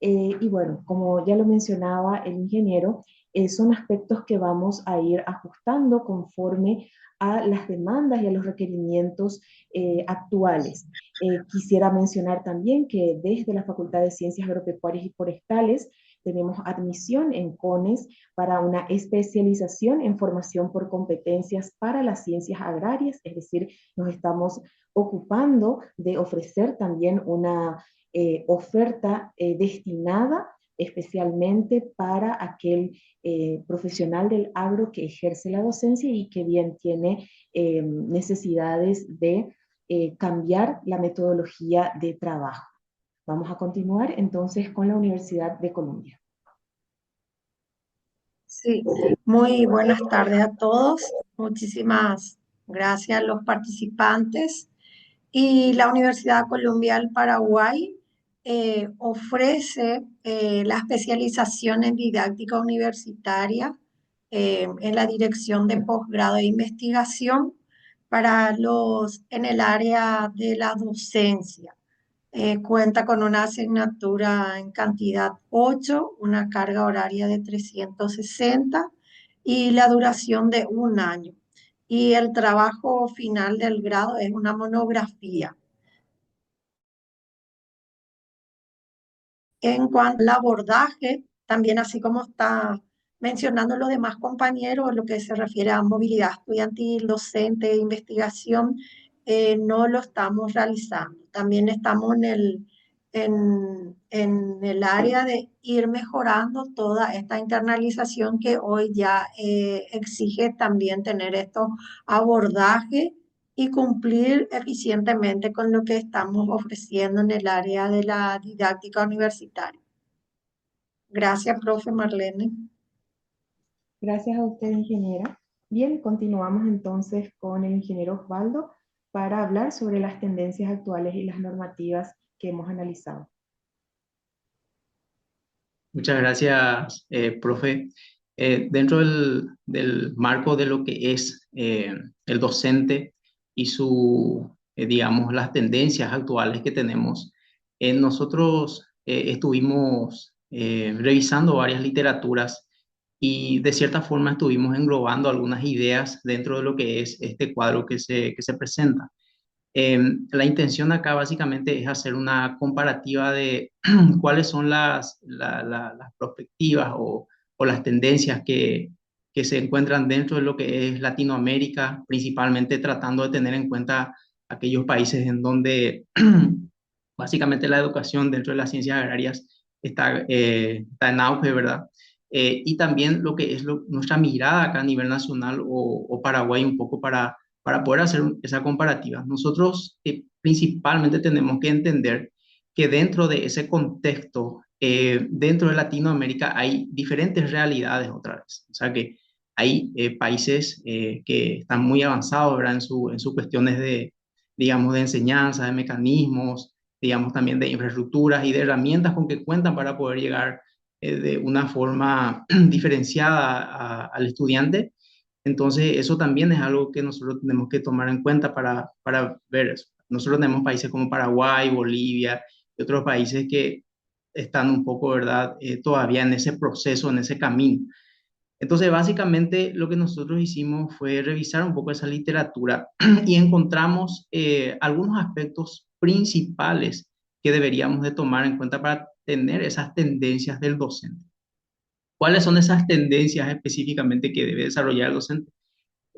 Y bueno, como ya lo mencionaba el ingeniero, son aspectos que vamos a ir ajustando conforme a las demandas y a los requerimientos actuales. Quisiera mencionar también que desde la Facultad de Ciencias Agropecuarias y Forestales tenemos admisión en CONES para una especialización en formación por competencias para las ciencias agrarias, es decir, nos estamos ocupando de ofrecer también una oferta destinada especialmente para aquel profesional del agro que ejerce la docencia y que bien tiene necesidades de cambiar la metodología de trabajo. Vamos a continuar entonces con la Universidad de Columbia. Sí, muy buenas tardes a todos. Muchísimas gracias a los participantes. Y la Universidad Columbial Paraguay ofrece la especialización en didáctica universitaria en la dirección de posgrado e investigación para los en el área de la docencia. Cuenta con una asignatura en cantidad 8, una carga horaria de 360 y la duración de un año. Y el trabajo final del grado es una monografía. En cuanto al abordaje, también así como está mencionando los demás compañeros, lo que se refiere a movilidad estudiantil, docente, investigación, no lo estamos realizando. También estamos en el área de ir mejorando toda esta internalización que hoy ya exige también tener estos abordajes y cumplir eficientemente con lo que estamos ofreciendo en el área de la didáctica universitaria. Gracias, profe Marlene. Gracias a usted, ingeniera. Bien, continuamos entonces con el ingeniero Osvaldo para hablar sobre las tendencias actuales y las normativas que hemos analizado. Muchas gracias, profe. Dentro del marco de lo que es el docente y digamos, las tendencias actuales que tenemos, nosotros estuvimos revisando varias literaturas y de cierta forma estuvimos englobando algunas ideas dentro de lo que es este cuadro que se presenta. La intención acá básicamente es hacer una comparativa de cuáles son las perspectivas o las tendencias que se encuentran dentro de lo que es Latinoamérica, principalmente tratando de tener en cuenta aquellos países en donde básicamente la educación dentro de las ciencias agrarias está en auge, ¿verdad? Y también lo que es nuestra mirada acá a nivel nacional o Paraguay un poco para poder hacer esa comparativa. Nosotros principalmente tenemos que entender que dentro de ese contexto, dentro de Latinoamérica hay diferentes realidades otra vez. O sea que hay países que están muy avanzados, ¿verdad? En sus cuestiones digamos, de enseñanza, de mecanismos, digamos, también de infraestructuras y de herramientas con que cuentan para poder llegar de una forma diferenciada al estudiante. Entonces, eso también es algo que nosotros tenemos que tomar en cuenta para ver eso. Nosotros tenemos países como Paraguay, Bolivia y otros países que están un poco, ¿verdad?, todavía en ese proceso, en ese camino. Entonces, básicamente lo que nosotros hicimos fue revisar un poco esa literatura y encontramos algunos aspectos principales que deberíamos de tomar en cuenta para tener esas tendencias del docente. ¿Cuáles son esas tendencias específicamente que debe desarrollar el docente?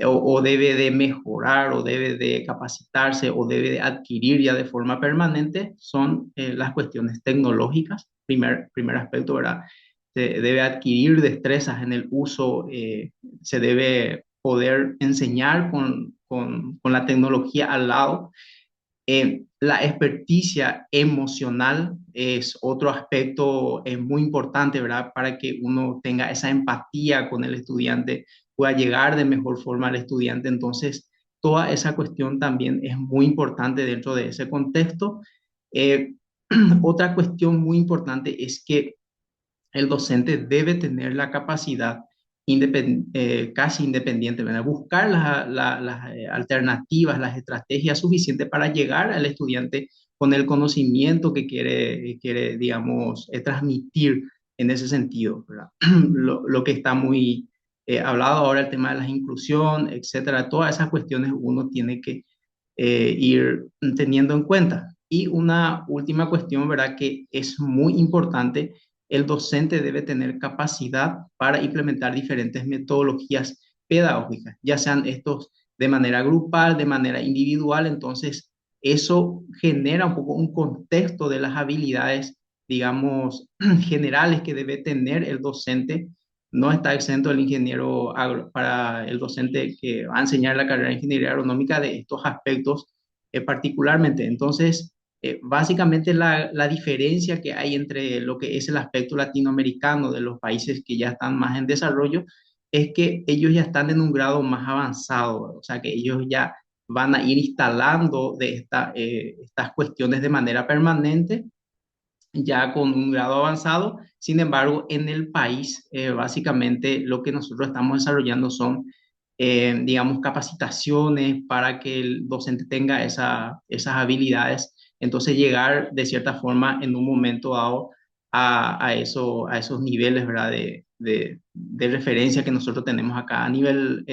O debe de mejorar, o debe de capacitarse, o debe de adquirir ya de forma permanente, son las cuestiones tecnológicas. Primer aspecto, ¿verdad? Se debe adquirir destrezas en el uso, se debe poder enseñar con la tecnología al lado. La experticia emocional es otro aspecto muy importante, ¿verdad? Para que uno tenga esa empatía con el estudiante, pueda llegar de mejor forma al estudiante. Entonces, toda esa cuestión también es muy importante dentro de ese contexto. Eh, Otra cuestión muy importante es que el docente debe tener la capacidad casi independiente, ¿verdad? Buscar las alternativas, las estrategias suficientes para llegar al estudiante con el conocimiento que quiere digamos, transmitir en ese sentido, ¿verdad? Lo que está muy hablado ahora, el tema de la inclusión, etcétera, todas esas cuestiones uno tiene que ir teniendo en cuenta. Y una última cuestión, ¿verdad? Que es muy importante, el docente debe tener capacidad para implementar diferentes metodologías pedagógicas, ya sean estos de manera grupal, de manera individual. Entonces, eso genera un poco un contexto de las habilidades, digamos, generales que debe tener el docente. No está exento el para el docente que va a enseñar la carrera de ingeniería agronómica de estos aspectos particularmente. Entonces, básicamente la diferencia que hay entre lo que es el aspecto latinoamericano de los países que ya están más en desarrollo es que ellos ya están en un grado más avanzado, o sea que ellos ya van a ir instalando estas cuestiones de manera permanente, ya con un grado avanzado. Sin embargo, en el país, básicamente lo que nosotros estamos desarrollando son, digamos, capacitaciones para que el docente tenga esas habilidades. Entonces, llegar de cierta forma en un momento dado a esos niveles, ¿verdad? De referencia que nosotros tenemos acá a nivel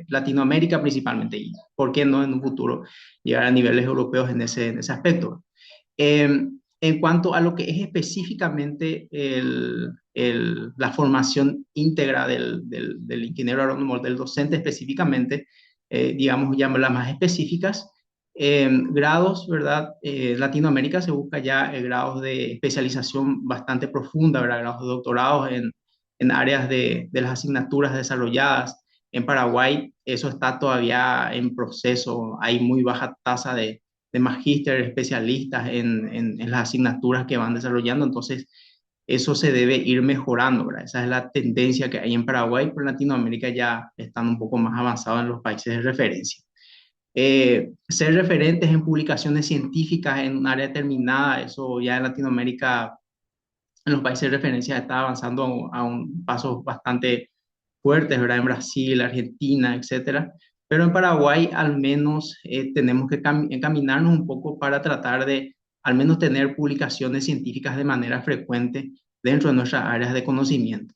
Latinoamérica principalmente, y por qué no en un futuro llegar a niveles europeos en ese aspecto. En cuanto a lo que es específicamente la formación íntegra del ingeniero agrónomo, del docente específicamente, digamos, ya las más específicas, grados, ¿verdad? Latinoamérica se busca ya grados de especialización bastante profunda, ¿verdad? Grados de doctorados en áreas de las asignaturas desarrolladas. En Paraguay eso está todavía en proceso, hay muy baja tasa de magíster, especialistas en las asignaturas que van desarrollando. Entonces, eso se debe ir mejorando, ¿verdad? Esa es la tendencia que hay en Paraguay, pero en Latinoamérica ya están un poco más avanzados en los países de referencia. Ser referentes en publicaciones científicas en un área determinada, eso ya en Latinoamérica, en los países de referencia está avanzando a un paso bastante fuertes, ¿verdad? En Brasil, Argentina, etcétera. Pero en Paraguay al menos tenemos que encaminarnos un poco para tratar de al menos tener publicaciones científicas de manera frecuente dentro de nuestras áreas de conocimiento.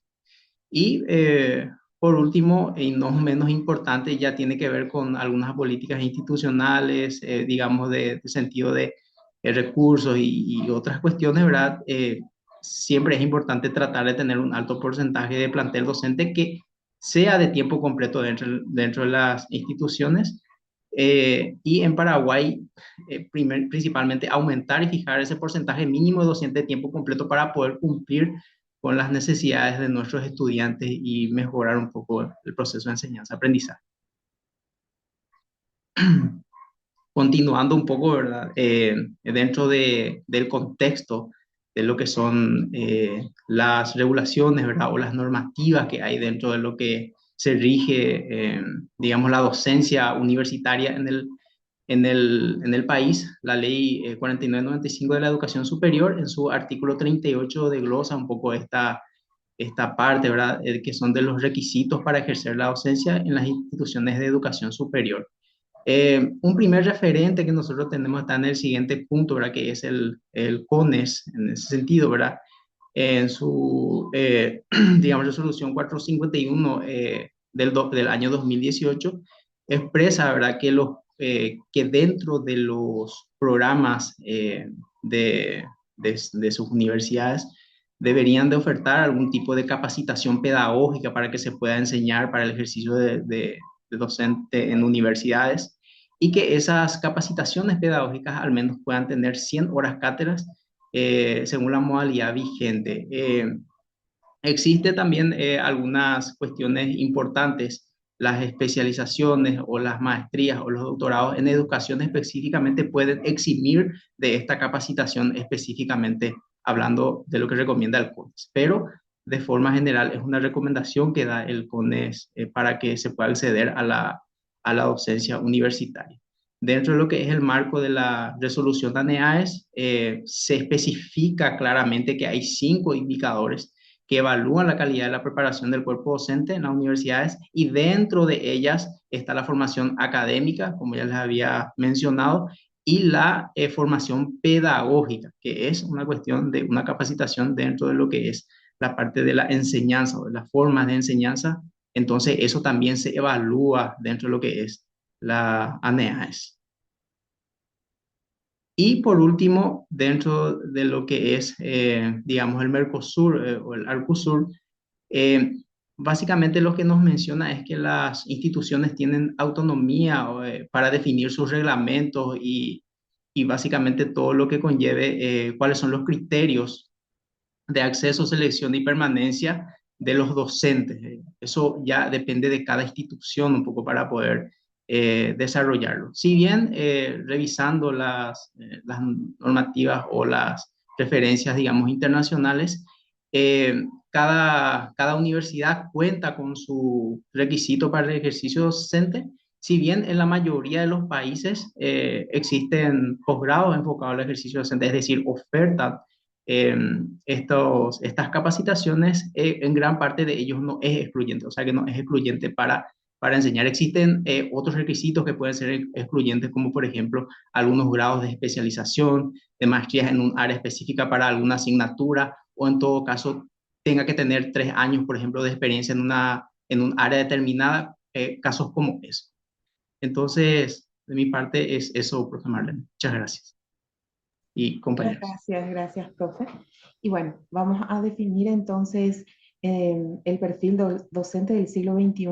Y por último, y no menos importante, ya tiene que ver con algunas políticas institucionales, digamos, de sentido de recursos y otras cuestiones, ¿verdad? Siempre es importante tratar de tener un alto porcentaje de plantel docente que sea de tiempo completo dentro de las instituciones. Y en Paraguay, principalmente aumentar y fijar ese porcentaje mínimo de docente de tiempo completo para poder cumplir con las necesidades de nuestros estudiantes y mejorar un poco el proceso de enseñanza-aprendizaje. Continuando un poco, ¿verdad? Dentro del contexto de lo que son las regulaciones, ¿verdad? O las normativas que hay dentro de lo que se rige, digamos, la docencia universitaria en el país. La ley 4995 de la educación superior, en su artículo 38, desglosa un poco esta parte, ¿verdad? Que son de los requisitos para ejercer la docencia en las instituciones de educación superior. Un primer referente que nosotros tenemos está en el siguiente punto, ¿verdad? Que es el CONES, en ese sentido, ¿verdad? En su, digamos, resolución 451 del año 2018, expresa, ¿verdad? Que dentro de los programas de sus universidades deberían de ofertar algún tipo de capacitación pedagógica para que se pueda enseñar para el ejercicio de docente en universidades, y que esas capacitaciones pedagógicas al menos puedan tener 100 horas cátedras según la modalidad vigente. Existe también algunas cuestiones importantes, las especializaciones o las maestrías o los doctorados en educación específicamente pueden eximir de esta capacitación específicamente hablando de lo que recomienda el CONES, pero de forma general es una recomendación que da el CONES para que se pueda acceder a la docencia universitaria. Dentro de lo que es el marco de la resolución de ANEAES, se especifica claramente que hay 5 indicadores que evalúan la calidad de la preparación del cuerpo docente en las universidades y dentro de ellas está la formación académica, como ya les había mencionado, y la formación pedagógica, que es una cuestión de una capacitación dentro de lo que es la parte de la enseñanza o de las formas de enseñanza. Entonces, eso también se evalúa dentro de lo que es la ANEAES. Y por último, dentro de lo que es, digamos, el Mercosur o el Arcosur, eh, básicamente lo que nos menciona es que las instituciones tienen autonomía para definir sus reglamentos y básicamente todo lo que conlleve, cuáles son los criterios de acceso, selección y permanencia de los docentes. Eso ya depende de cada institución un poco para poder desarrollarlo. Si bien revisando las normativas o las referencias, digamos, internacionales, cada universidad cuenta con su requisito para el ejercicio docente. Si bien en la mayoría de los países existen posgrados enfocados al ejercicio docente, es decir, ofertan eh, estas capacitaciones, en gran parte de ellos no es excluyente, o sea que no es excluyente para enseñar. Existen otros requisitos que pueden ser excluyentes, como por ejemplo algunos grados de especialización, de maestrías en un área específica para alguna asignatura, o en todo caso tenga que tener 3 años, por ejemplo, de experiencia en un área determinada, casos como eso. Entonces, de mi parte es eso, profe Marlene. Muchas gracias. Y compañeros. Gracias, profe. Y bueno, vamos a definir entonces el perfil docente del siglo XXI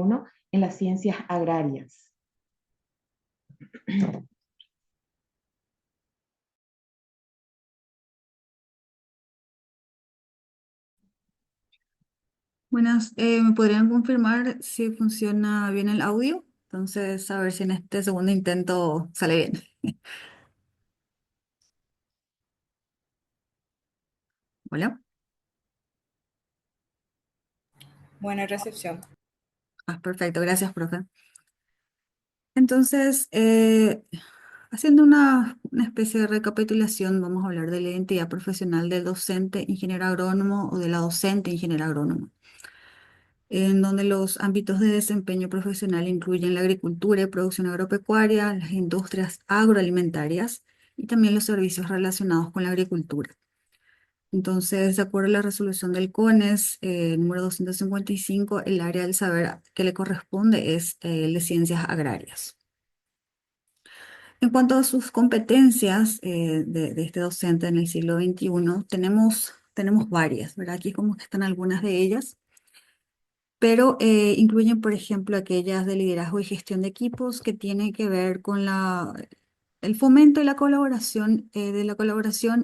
en las ciencias agrarias. Buenas, ¿me podrían confirmar si funciona bien el audio? Entonces, a ver si en este segundo intento sale bien. Hola. Buena recepción. Perfecto, gracias, profe. Entonces, haciendo una especie de recapitulación, vamos a hablar de la identidad profesional del docente ingeniero agrónomo o de la docente ingeniera agrónoma, en donde los ámbitos de desempeño profesional incluyen la agricultura y producción agropecuaria, las industrias agroalimentarias y también los servicios relacionados con la agricultura. Entonces, de acuerdo a la resolución del CONES, número 255, el área del saber que le corresponde es el de ciencias agrarias. En cuanto a sus competencias de este docente en el siglo XXI, tenemos varias, ¿verdad? Aquí como que están algunas de ellas, pero incluyen, por ejemplo, aquellas de liderazgo y gestión de equipos que tienen que ver con el fomento de la colaboración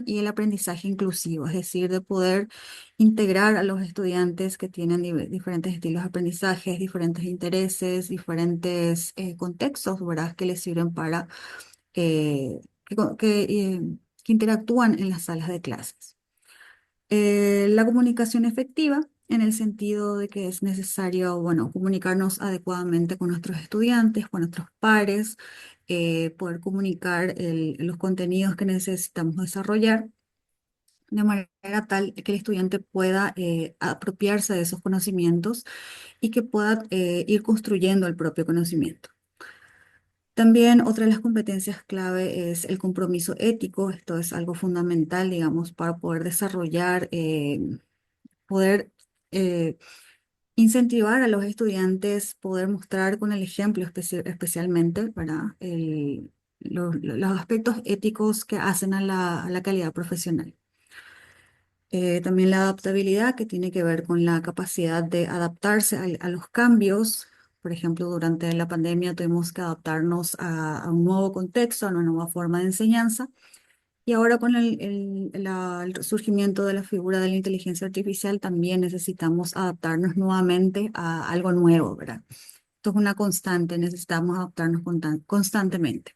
y el aprendizaje inclusivo, es decir, de poder integrar a los estudiantes que tienen diferentes estilos de aprendizaje, diferentes intereses, diferentes contextos, ¿verdad? Que les sirven para que interactúan en las salas de clases. La comunicación efectiva, en el sentido de que es necesario, bueno, comunicarnos adecuadamente con nuestros estudiantes, con nuestros pares, poder comunicar los contenidos que necesitamos desarrollar de manera tal que el estudiante pueda apropiarse de esos conocimientos y que pueda ir construyendo el propio conocimiento. También otra de las competencias clave es el compromiso ético. Esto es algo fundamental, digamos, para poder desarrollar, poder eh, incentivar a los estudiantes, poder mostrar con el ejemplo especialmente para los aspectos éticos que hacen a la calidad profesional. También la adaptabilidad, que tiene que ver con la capacidad de adaptarse a los cambios. Por ejemplo, durante la pandemia tuvimos que adaptarnos a un nuevo contexto, a una nueva forma de enseñanza. Y ahora con el surgimiento de la figura de la inteligencia artificial también necesitamos adaptarnos nuevamente a algo nuevo, ¿verdad? Esto es una constante, necesitamos adaptarnos constantemente.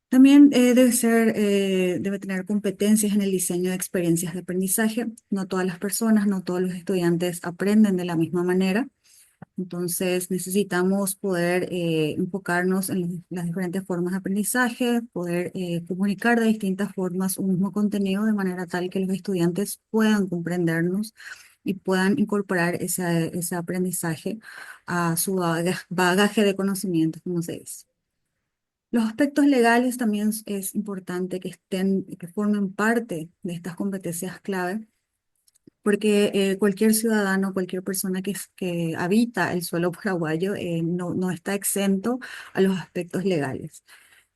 También debe tener competencias en el diseño de experiencias de aprendizaje. No todas las personas, no todos los estudiantes aprenden de la misma manera. Entonces necesitamos poder enfocarnos en las diferentes formas de aprendizaje, poder comunicar de distintas formas un mismo contenido de manera tal que los estudiantes puedan comprendernos y puedan incorporar ese aprendizaje a su bagaje de conocimientos, como se dice. Los aspectos legales también es importante que estén, que formen parte de estas competencias clave, porque cualquier ciudadano, cualquier persona que habita el suelo paraguayo no está exento a los aspectos legales.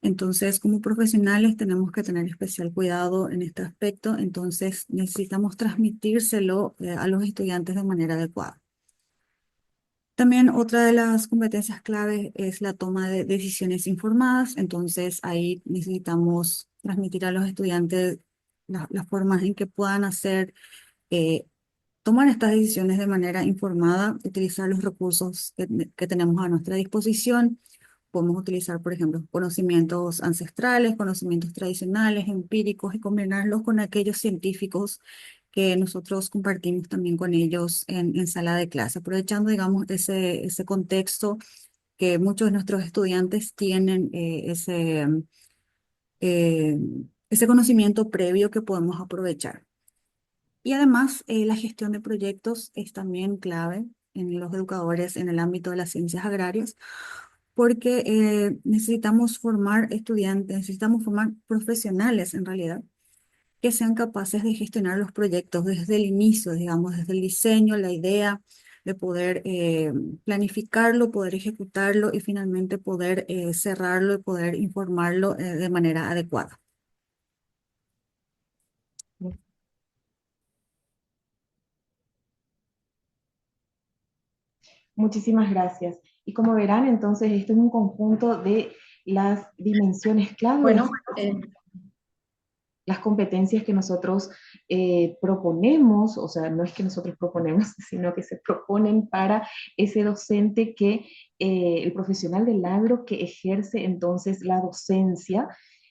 Entonces, como profesionales tenemos que tener especial cuidado en este aspecto, entonces necesitamos transmitírselo a los estudiantes de manera adecuada. También otra de las competencias claves es la toma de decisiones informadas, entonces ahí necesitamos transmitir a los estudiantes las formas en que puedan eh, tomar estas decisiones de manera informada, utilizar los recursos que tenemos a nuestra disposición. Podemos utilizar, por ejemplo, conocimientos ancestrales, conocimientos tradicionales, empíricos y combinarlos con aquellos científicos que nosotros compartimos también con ellos en sala de clase, aprovechando, digamos, ese contexto que muchos de nuestros estudiantes tienen eh, ese conocimiento previo que podemos aprovechar. Y además, la gestión de proyectos es también clave en los educadores en el ámbito de las ciencias agrarias, porque necesitamos formar estudiantes, necesitamos formar profesionales en realidad, que sean capaces de gestionar los proyectos desde el inicio, digamos, desde el diseño, la idea, de poder planificarlo, poder ejecutarlo y finalmente poder cerrarlo y poder informarlo de manera adecuada. Muchísimas gracias. Y como verán, entonces, esto es un conjunto de las dimensiones clave, Bueno, las competencias que nosotros proponemos, o sea, no es que nosotros proponemos, sino que se proponen para ese docente el profesional del agro que ejerce entonces la docencia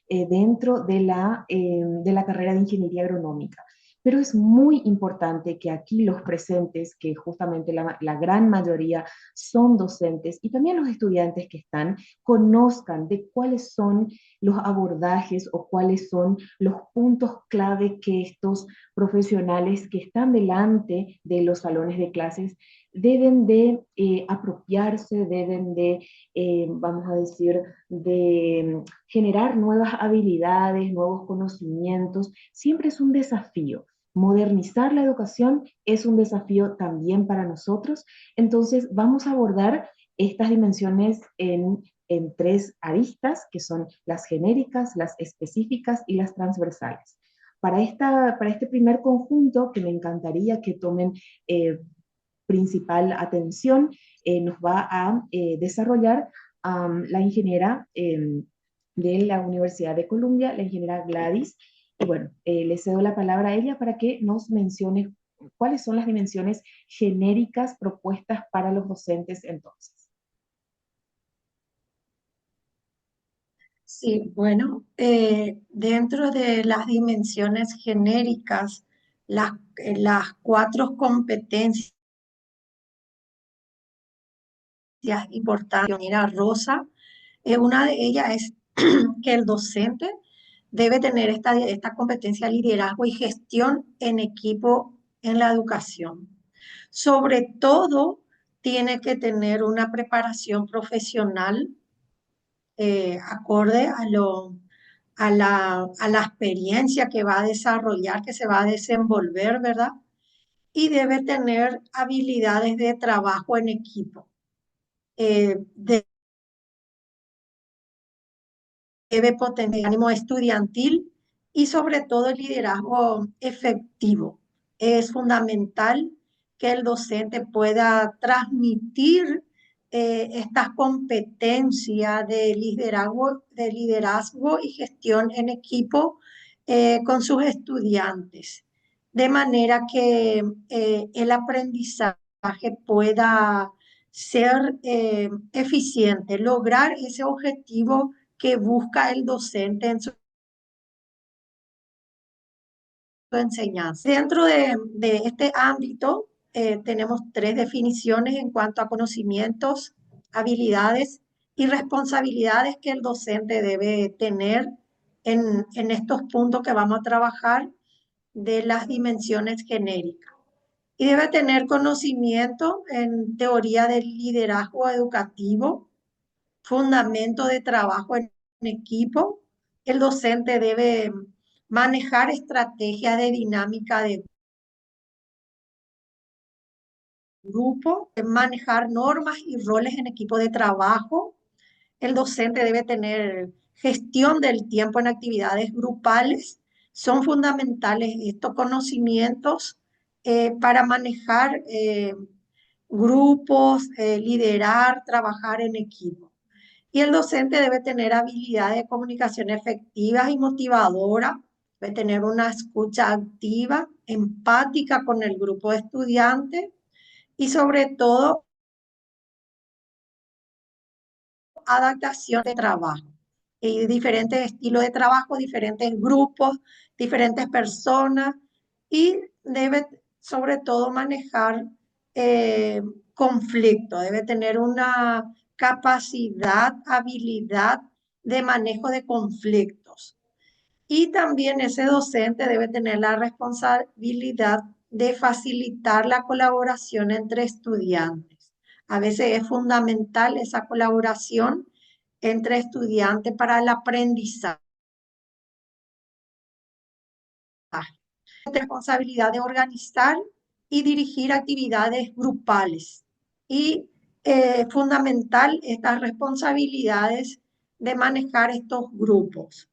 dentro de la carrera de ingeniería agronómica. Pero es muy importante que aquí los presentes, que justamente la gran mayoría son docentes, y también los estudiantes que están, conozcan de cuáles son los abordajes o cuáles son los puntos clave que estos profesionales que están delante de los salones de clases deben de apropiarse, deben de, vamos a decir, de generar nuevas habilidades, nuevos conocimientos. Siempre es un desafío. Modernizar la educación es un desafío también para nosotros. Entonces, vamos a abordar estas dimensiones en tres aristas, que son las genéricas, las específicas y las transversales. Para este primer conjunto, que me encantaría que tomen principal atención, nos va a desarrollar la ingeniera de la Universidad de Columbia, la ingeniera Gladys. Y bueno, le cedo la palabra a ella para que nos mencione cuáles son las dimensiones genéricas propuestas para los docentes entonces. sí, bueno, dentro de las dimensiones genéricas, las cuatro competencias importantes, mira, Rosa, una de ellas es que el docente debe tener esta competencia de liderazgo y gestión en equipo en la educación. Sobre todo, tiene que tener una preparación profesional acorde a la experiencia que va a desarrollar, que se va a desenvolver, ¿verdad? Y debe tener habilidades de trabajo en equipo. Debe potenciar el ánimo estudiantil y sobre todo el liderazgo efectivo. Es fundamental que el docente pueda transmitir estas competencias de liderazgo y gestión en equipo con sus estudiantes, de manera que el aprendizaje pueda ser eficiente, lograr ese objetivo que busca el docente en su enseñanza. Dentro de este ámbito, tenemos tres definiciones en cuanto a conocimientos, habilidades y responsabilidades que el docente debe tener en estos puntos que vamos a trabajar de las dimensiones genéricas. y debe tener conocimiento en teoría del liderazgo educativo, fundamento de trabajo en equipo. El docente debe manejar estrategias de dinámica de grupo, manejar normas y roles en equipo de trabajo. El docente debe tener gestión del tiempo en actividades grupales. Son fundamentales estos conocimientos para manejar grupos, liderar, trabajar en equipo. Y el docente debe tener habilidades de comunicación efectivas y motivadora, debe tener una escucha activa, empática con el grupo de estudiantes y sobre todo adaptación de trabajo. Y diferentes estilos de trabajo, diferentes grupos, diferentes personas y debe sobre todo manejar conflicto, debe tener una capacidad, habilidad de manejo de conflictos. Y también ese docente debe tener la responsabilidad de facilitar la colaboración entre estudiantes. A veces es fundamental esa colaboración entre estudiantes para el aprendizaje. Responsabilidad de organizar y dirigir actividades grupales. Y fundamental estas responsabilidades de manejar estos grupos.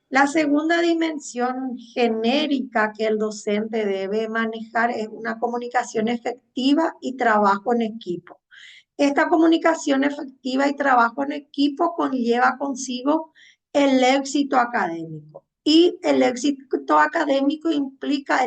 La segunda dimensión genérica que el docente debe manejar es una comunicación efectiva y trabajo en equipo. Esta comunicación efectiva y trabajo en equipo conlleva consigo el éxito académico. Y el éxito académico implica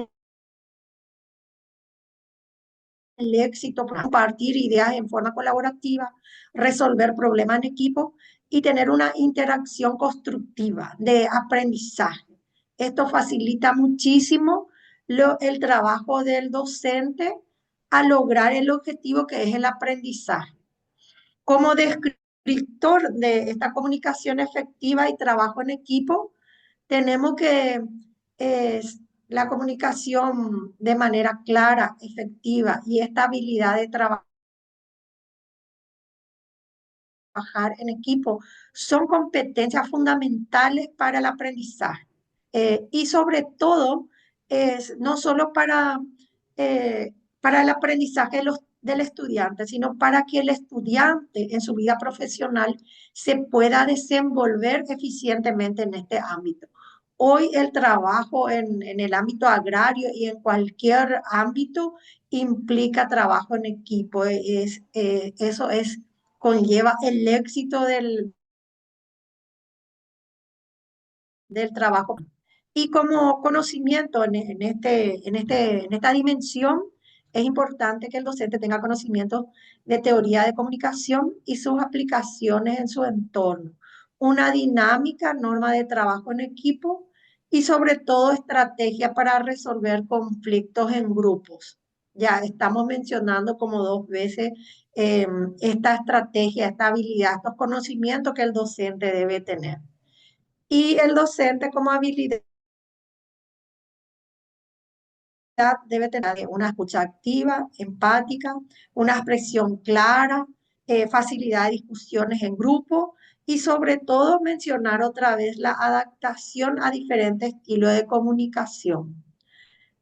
el éxito por compartir ideas en forma colaborativa, resolver problemas en equipo y tener una interacción constructiva de aprendizaje. Esto facilita muchísimo el trabajo del docente a lograr el objetivo que es el aprendizaje. Como descriptor de esta comunicación efectiva y trabajo en equipo, tenemos que la comunicación de manera clara, efectiva y esta habilidad de trabajar en equipo son competencias fundamentales para el aprendizaje. Y sobre todo, no solo para el aprendizaje del estudiante, sino para que el estudiante en su vida profesional se pueda desenvolver eficientemente en este ámbito. Hoy el trabajo en el ámbito agrario y en cualquier ámbito implica trabajo en equipo. Eso conlleva el éxito del trabajo. Y como conocimiento en esta dimensión, es importante que el docente tenga conocimiento de teoría de comunicación y sus aplicaciones en su entorno, una dinámica, norma de trabajo en equipo y sobre todo estrategia para resolver conflictos en grupos. Ya estamos mencionando como dos veces esta estrategia, esta habilidad, estos conocimientos que el docente debe tener. Y el docente como habilidad debe tener una escucha activa, empática, una expresión clara, facilidad de discusiones en grupo y sobre todo mencionar otra vez la adaptación a diferentes estilos de comunicación.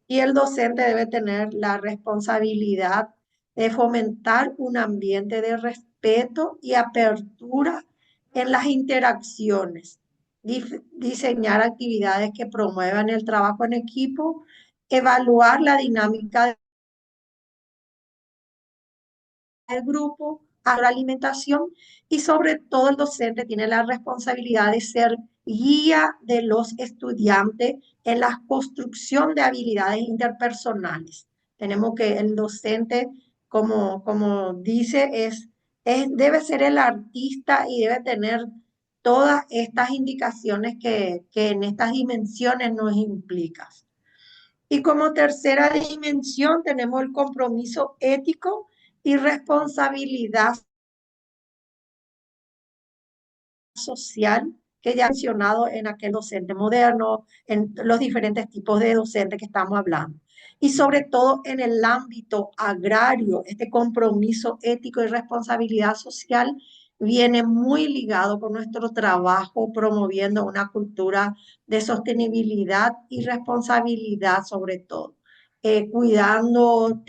Y el docente debe tener la responsabilidad de fomentar un ambiente de respeto y apertura en las interacciones, diseñar actividades que promuevan el trabajo en equipo, evaluar la dinámica del grupo, a la alimentación y sobre todo el docente tiene la responsabilidad de ser guía de los estudiantes en la construcción de habilidades interpersonales. Tenemos que el docente, como dice, debe ser el artista y debe tener todas estas indicaciones que en estas dimensiones nos implican. Y como tercera dimensión tenemos el compromiso ético y responsabilidad social que ya he mencionado en aquel docente moderno, en los diferentes tipos de docentes que estamos hablando. y sobre todo en el ámbito agrario, este compromiso ético y responsabilidad social viene muy ligado con nuestro trabajo promoviendo una cultura de sostenibilidad y responsabilidad sobre todo, cuidando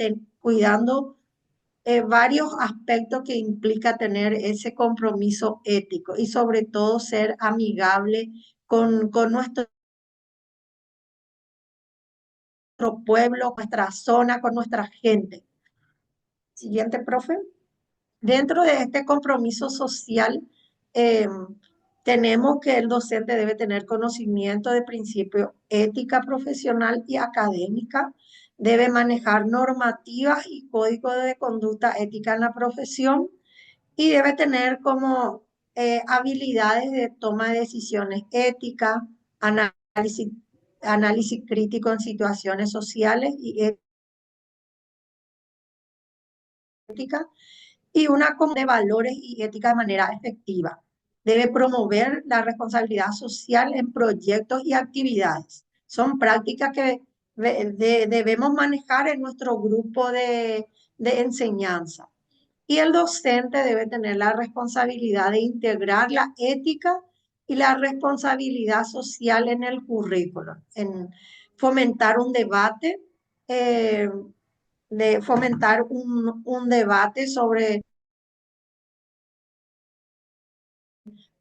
varios aspectos que implica tener ese compromiso ético y sobre todo ser amigable con nuestro pueblo, nuestra zona, con nuestra gente. Siguiente, profe. Dentro de este compromiso social, eh, tenemos que el docente debe tener conocimiento de principios ética profesional y académica, debe manejar normativas y códigos de conducta ética en la profesión y debe tener como habilidades de toma de decisiones éticas, análisis, análisis crítico en situaciones sociales y ética y una de valores y ética de manera efectiva. Debe promover la responsabilidad social en proyectos y actividades. Son prácticas que debemos manejar en nuestro grupo de enseñanza. Y el docente debe tener la responsabilidad de integrar la ética y la responsabilidad social en el currículo, en fomentar un debate, eh, de fomentar un debate sobre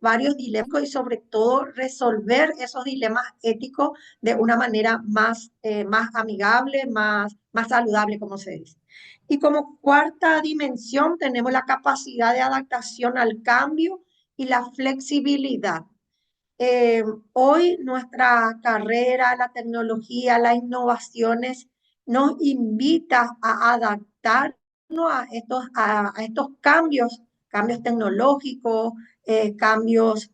varios dilemas y sobre todo resolver esos dilemas éticos de una manera más amigable, más saludable, como se dice. Y como cuarta dimensión tenemos la capacidad de adaptación al cambio y la flexibilidad. Eh, Hoy nuestra carrera, la tecnología, las innovaciones nos invita a adaptarnos a estos cambios tecnológicos, cambios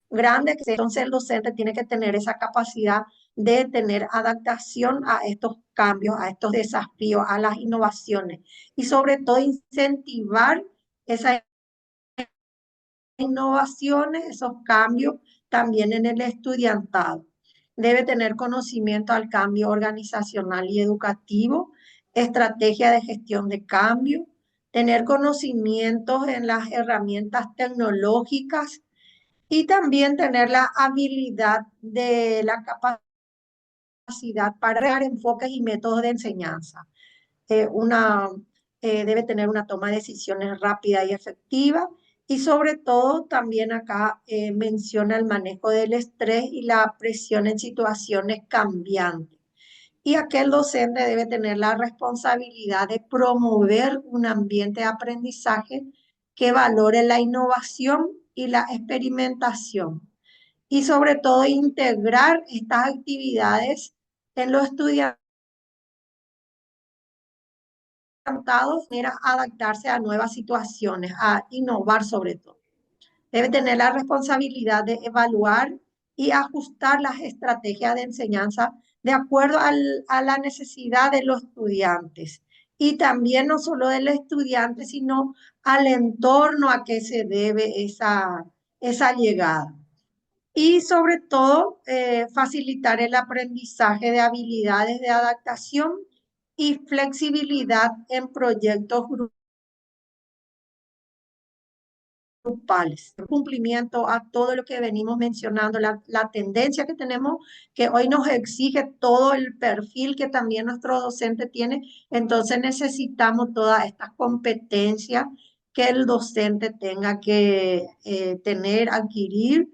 grandes. Entonces el docente tiene que tener esa capacidad de tener adaptación a estos cambios, a estos desafíos, a las innovaciones y sobre todo incentivar esas innovaciones, esos cambios también en el estudiantado. Debe tener conocimiento al cambio organizacional y educativo, estrategia de gestión de cambio, tener conocimientos en las herramientas tecnológicas y también tener la habilidad de la capacidad para crear enfoques y métodos de enseñanza. eh, una, Debe tener una toma de decisiones rápida y efectiva. Y sobre todo, también acá menciona el manejo del estrés y la presión en situaciones cambiantes. Y aquel docente debe tener la responsabilidad de promover un ambiente de aprendizaje que valore la innovación y la experimentación. Y sobre todo, integrar estas actividades en los estudiantes era adaptarse a nuevas situaciones, a innovar sobre todo. Debe tener la responsabilidad de evaluar y ajustar las estrategias de enseñanza de acuerdo a la necesidad de los estudiantes. Y también no solo del estudiante, sino al entorno a que se debe esa llegada. Y sobre todo, facilitar el aprendizaje de habilidades de adaptación y flexibilidad en proyectos grupales. Cumplimiento a todo lo que venimos mencionando, la tendencia que tenemos, que hoy nos exige todo el perfil que también nuestro docente tiene, entonces necesitamos todas estas competencias que el docente tenga que tener, adquirir,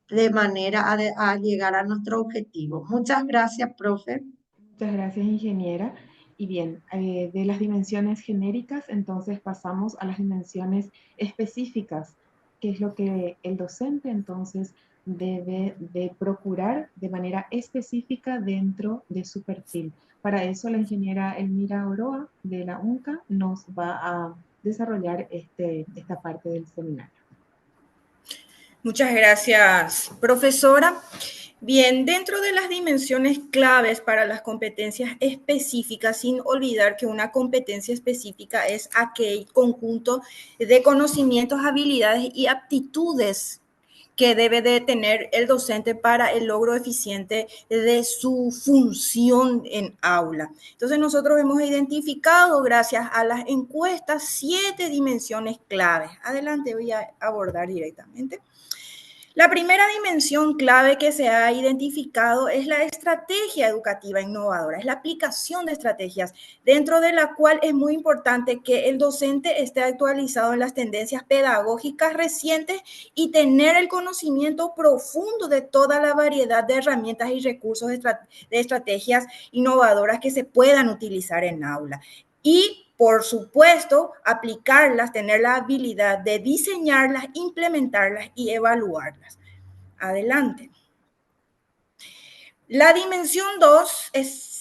de manera a llegar a nuestro objetivo. Muchas gracias, profe. Muchas gracias, ingeniera. Y bien, de las dimensiones genéricas, entonces pasamos a las dimensiones específicas, que es lo que el docente entonces debe de procurar de manera específica dentro de su perfil. Para eso la ingeniera Elmira Oroa de la UNCA nos va a desarrollar esta parte del seminario. Muchas gracias, profesora. Bien, dentro de las dimensiones claves para las competencias específicas, sin olvidar que una competencia específica es aquel conjunto de conocimientos, habilidades y aptitudes que debe de tener el docente para el logro eficiente de su función en aula. Entonces nosotros hemos identificado, gracias a las encuestas, 7 dimensiones claves. Adelante, voy a abordar directamente. La primera dimensión clave que se ha identificado es la estrategia educativa innovadora, es la aplicación de estrategias, dentro de la cual es muy importante que el docente esté actualizado en las tendencias pedagógicas recientes y tener el conocimiento profundo de toda la variedad de herramientas y recursos de estrategias innovadoras que se puedan utilizar en aula. Y, por supuesto, aplicarlas, tener la habilidad de diseñarlas, implementarlas y evaluarlas. Adelante. La dimensión 2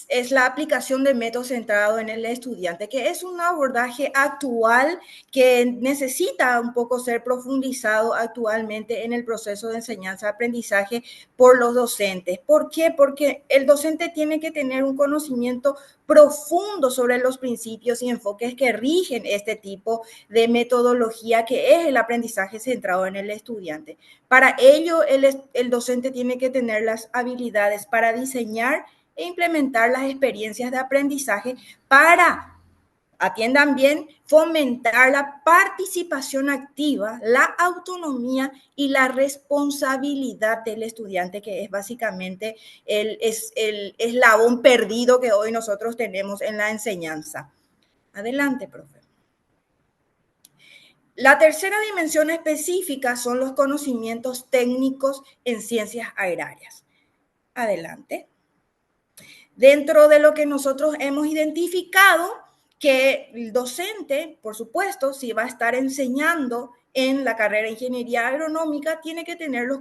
es la aplicación de métodos centrados en el estudiante, que es un abordaje actual que necesita un poco ser profundizado actualmente en el proceso de enseñanza-aprendizaje por los docentes. ¿Por qué? Porque el docente tiene que tener un conocimiento profundo sobre los principios y enfoques que rigen este tipo de metodología, que es el aprendizaje centrado en el estudiante. Para ello, el docente tiene que tener las habilidades para diseñar e implementar las experiencias de aprendizaje para, atiendan bien, fomentar la participación activa, la autonomía y la responsabilidad del estudiante, que es básicamente el eslabón perdido que hoy nosotros tenemos en la enseñanza. Adelante, profe. La tercera dimensión específica son los conocimientos técnicos en ciencias agrarias. Adelante. Dentro de lo que nosotros hemos identificado, que el docente, por supuesto, si va a estar enseñando en la carrera de ingeniería agronómica, tiene que tener los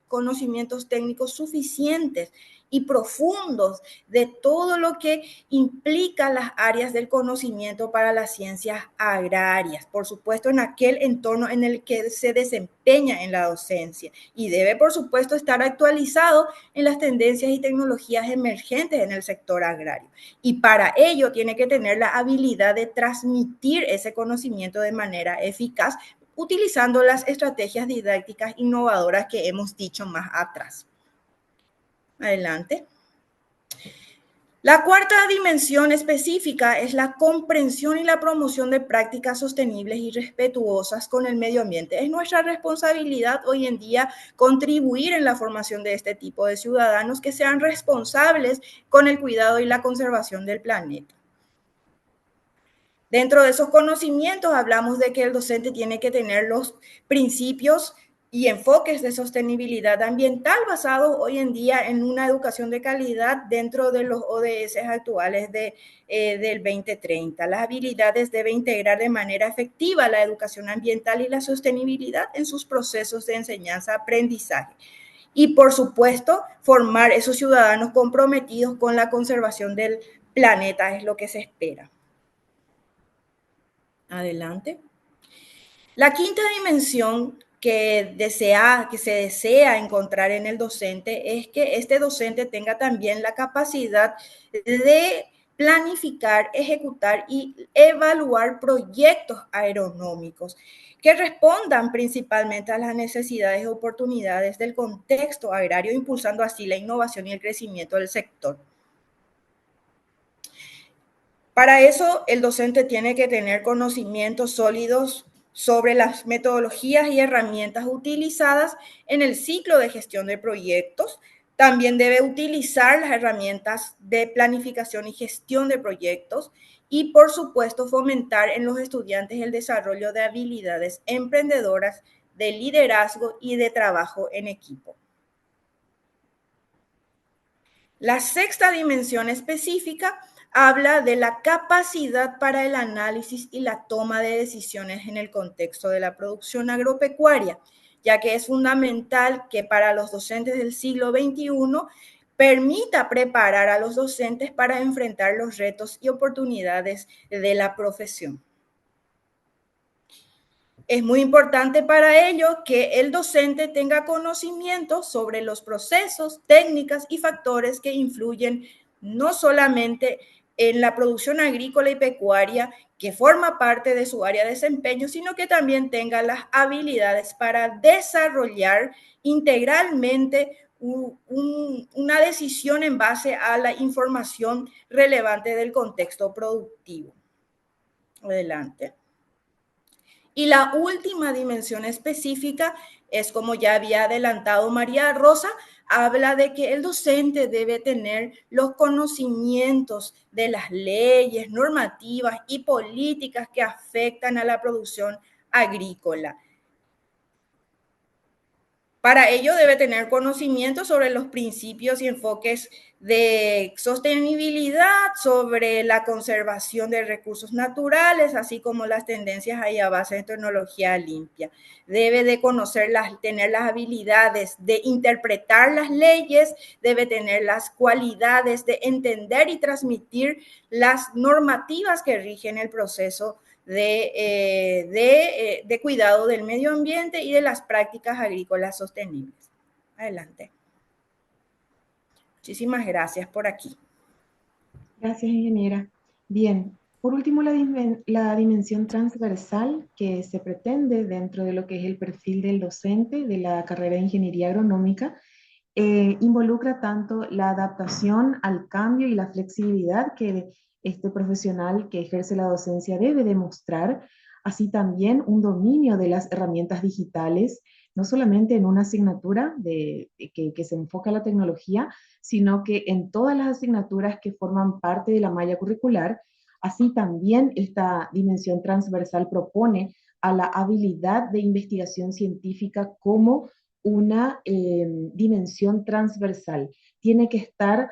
conocimientos técnicos suficientes y profundos de todo lo que implica las áreas del conocimiento para las ciencias agrarias, por supuesto en aquel entorno en el que se desempeña en la docencia, y debe por supuesto estar actualizado en las tendencias y tecnologías emergentes en el sector agrario, y para ello tiene que tener la habilidad de transmitir ese conocimiento de manera eficaz utilizando las estrategias didácticas innovadoras que hemos dicho más atrás. Adelante. La cuarta dimensión específica es la comprensión y la promoción de prácticas sostenibles y respetuosas con el medio ambiente. Es nuestra responsabilidad hoy en día contribuir en la formación de este tipo de ciudadanos que sean responsables con el cuidado y la conservación del planeta. Dentro de esos conocimientos hablamos de que el docente tiene que tener los principios y enfoques de sostenibilidad ambiental basados hoy en día en una educación de calidad dentro de los ODS actuales del 2030. Las habilidades deben integrar de manera efectiva la educación ambiental y la sostenibilidad en sus procesos de enseñanza-aprendizaje. Y, por supuesto, formar esos ciudadanos comprometidos con la conservación del planeta es lo que se espera. Adelante. La quinta dimensión que se desea encontrar en el docente es que este docente tenga también la capacidad de planificar, ejecutar y evaluar proyectos agronómicos que respondan principalmente a las necesidades y oportunidades del contexto agrario, impulsando así la innovación y el crecimiento del sector. Para eso, el docente tiene que tener conocimientos sólidos sobre las metodologías y herramientas utilizadas en el ciclo de gestión de proyectos. También debe utilizar las herramientas de planificación y gestión de proyectos y, por supuesto, fomentar en los estudiantes el desarrollo de habilidades emprendedoras, de liderazgo y de trabajo en equipo. La sexta dimensión específica habla de la capacidad para el análisis y la toma de decisiones en el contexto de la producción agropecuaria, ya que es fundamental que para los docentes del siglo XXI permita preparar a los docentes para enfrentar los retos y oportunidades de la profesión. Es muy importante para ello que el docente tenga conocimiento sobre los procesos, técnicas y factores que influyen no solamente en la producción agrícola y pecuaria que forma parte de su área de desempeño, sino que también tenga las habilidades para desarrollar integralmente una decisión en base a la información relevante del contexto productivo. Adelante. Y la última dimensión específica es, como ya había adelantado María Rosa, habla de que el docente debe tener los conocimientos de las leyes, normativas y políticas que afectan a la producción agrícola. Para ello debe tener conocimiento sobre los principios y enfoques de sostenibilidad, sobre la conservación de recursos naturales, así como las tendencias ahí a base de tecnología limpia. Debe de conocerlas, tener las habilidades de interpretar las leyes, debe tener las cualidades de entender y transmitir las normativas que rigen el proceso de cuidado del medio ambiente y de las prácticas agrícolas sostenibles. Adelante. Muchísimas gracias por aquí. Gracias, ingeniera. Bien, por último, la dimensión transversal que se pretende dentro de lo que es el perfil del docente de la carrera de Ingeniería Agronómica involucra tanto la adaptación al cambio y la flexibilidad que este profesional que ejerce la docencia debe demostrar, así también un dominio de las herramientas digitales, no solamente en una asignatura que se enfoca a la tecnología, sino que en todas las asignaturas que forman parte de la malla curricular. Así también esta dimensión transversal propone a la habilidad de investigación científica como una dimensión transversal. Tiene que estar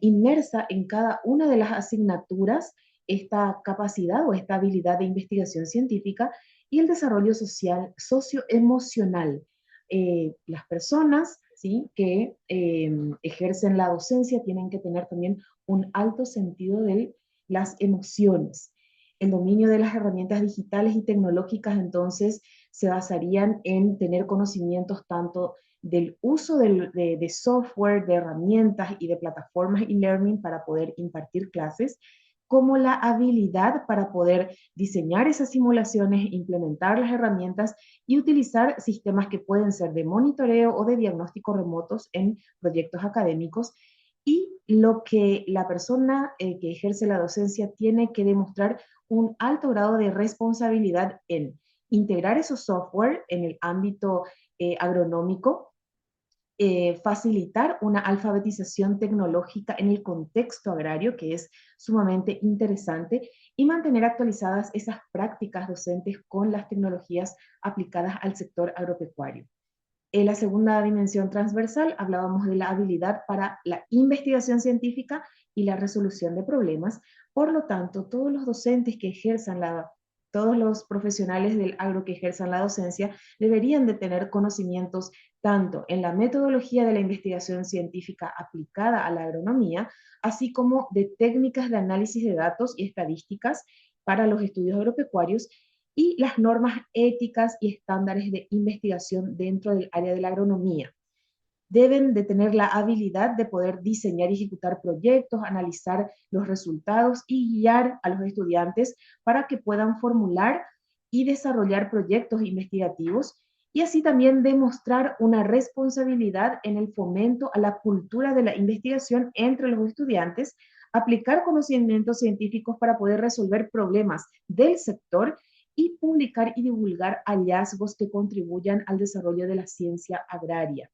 inmersa en cada una de las asignaturas esta capacidad o esta habilidad de investigación científica y el desarrollo social, socioemocional. Las personas, ¿sí?, que ejercen la docencia tienen que tener también un alto sentido de las emociones. El dominio de las herramientas digitales y tecnológicas, entonces, se basarían en tener conocimientos tanto del uso de software, de herramientas y de plataformas e-learning para poder impartir clases, como la habilidad para poder diseñar esas simulaciones, implementar las herramientas y utilizar sistemas que pueden ser de monitoreo o de diagnóstico remotos en proyectos académicos. Y lo que la persona que ejerce la docencia tiene que demostrar un alto grado de responsabilidad en integrar esos software en el ámbito agronómico, facilitar una alfabetización tecnológica en el contexto agrario, que es sumamente interesante, y mantener actualizadas esas prácticas docentes con las tecnologías aplicadas al sector agropecuario. En la segunda dimensión transversal hablábamos de la habilidad para la investigación científica y la resolución de problemas. Por lo tanto, todos los docentes que ejerzan todos los profesionales del agro que ejerzan la docencia deberían de tener conocimientos tanto en la metodología de la investigación científica aplicada a la agronomía, así como de técnicas de análisis de datos y estadísticas para los estudios agropecuarios y las normas éticas y estándares de investigación dentro del área de la agronomía. Deben de tener la habilidad de poder diseñar y ejecutar proyectos, analizar los resultados y guiar a los estudiantes para que puedan formular y desarrollar proyectos investigativos y así también demostrar una responsabilidad en el fomento a la cultura de la investigación entre los estudiantes, aplicar conocimientos científicos para poder resolver problemas del sector y publicar y divulgar hallazgos que contribuyan al desarrollo de la ciencia agraria.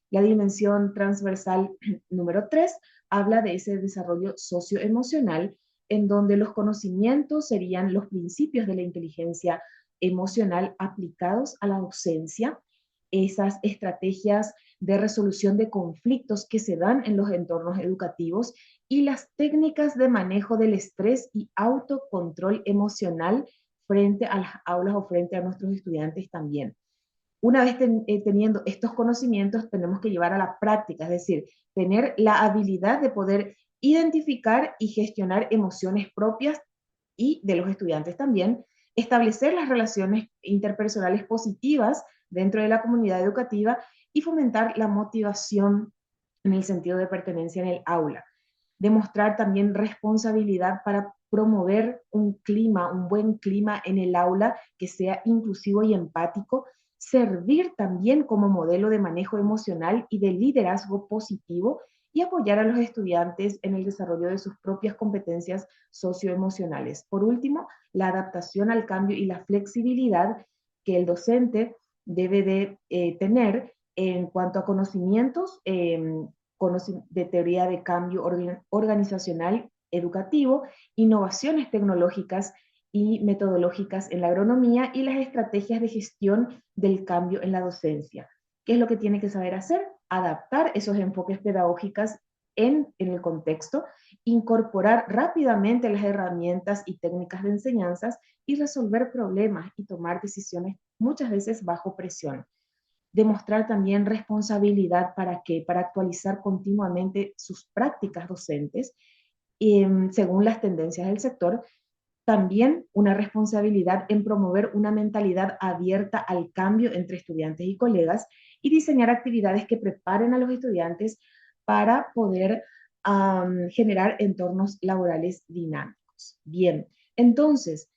La dimensión transversal número 3 habla de ese desarrollo socioemocional, en donde los conocimientos serían los principios de la inteligencia emocional aplicados a la docencia, esas estrategias de resolución de conflictos que se dan en los entornos educativos y las técnicas de manejo del estrés y autocontrol emocional frente a las aulas o frente a nuestros estudiantes también. Una vez teniendo estos conocimientos, tenemos que llevar a la práctica, es decir, tener la habilidad de poder identificar y gestionar emociones propias y de los estudiantes también, establecer las relaciones interpersonales positivas dentro de la comunidad educativa y fomentar la motivación en el sentido de pertenencia en el aula. demostrar también responsabilidad para promover un clima, un buen clima en el aula que sea inclusivo y empático, servir también como modelo de manejo emocional y de liderazgo positivo y apoyar a los estudiantes en el desarrollo de sus propias competencias socioemocionales. Por último, la adaptación al cambio y la flexibilidad que el docente debe de tener en cuanto a conocimientos de teoría de cambio organizacional educativo, innovaciones tecnológicas y metodológicas en la agronomía y las estrategias de gestión del cambio en la docencia. ¿Qué es lo que tiene que saber hacer? Adaptar esos enfoques pedagógicos en el contexto, incorporar rápidamente las herramientas y técnicas de enseñanzas y resolver problemas y tomar decisiones muchas veces bajo presión. Demostrar también responsabilidad para qué, para actualizar continuamente sus prácticas docentes según las tendencias del sector. También una responsabilidad en promover una mentalidad abierta al cambio entre estudiantes y colegas y diseñar actividades que preparen a los estudiantes para poder generar entornos laborales dinámicos. Bien, entonces,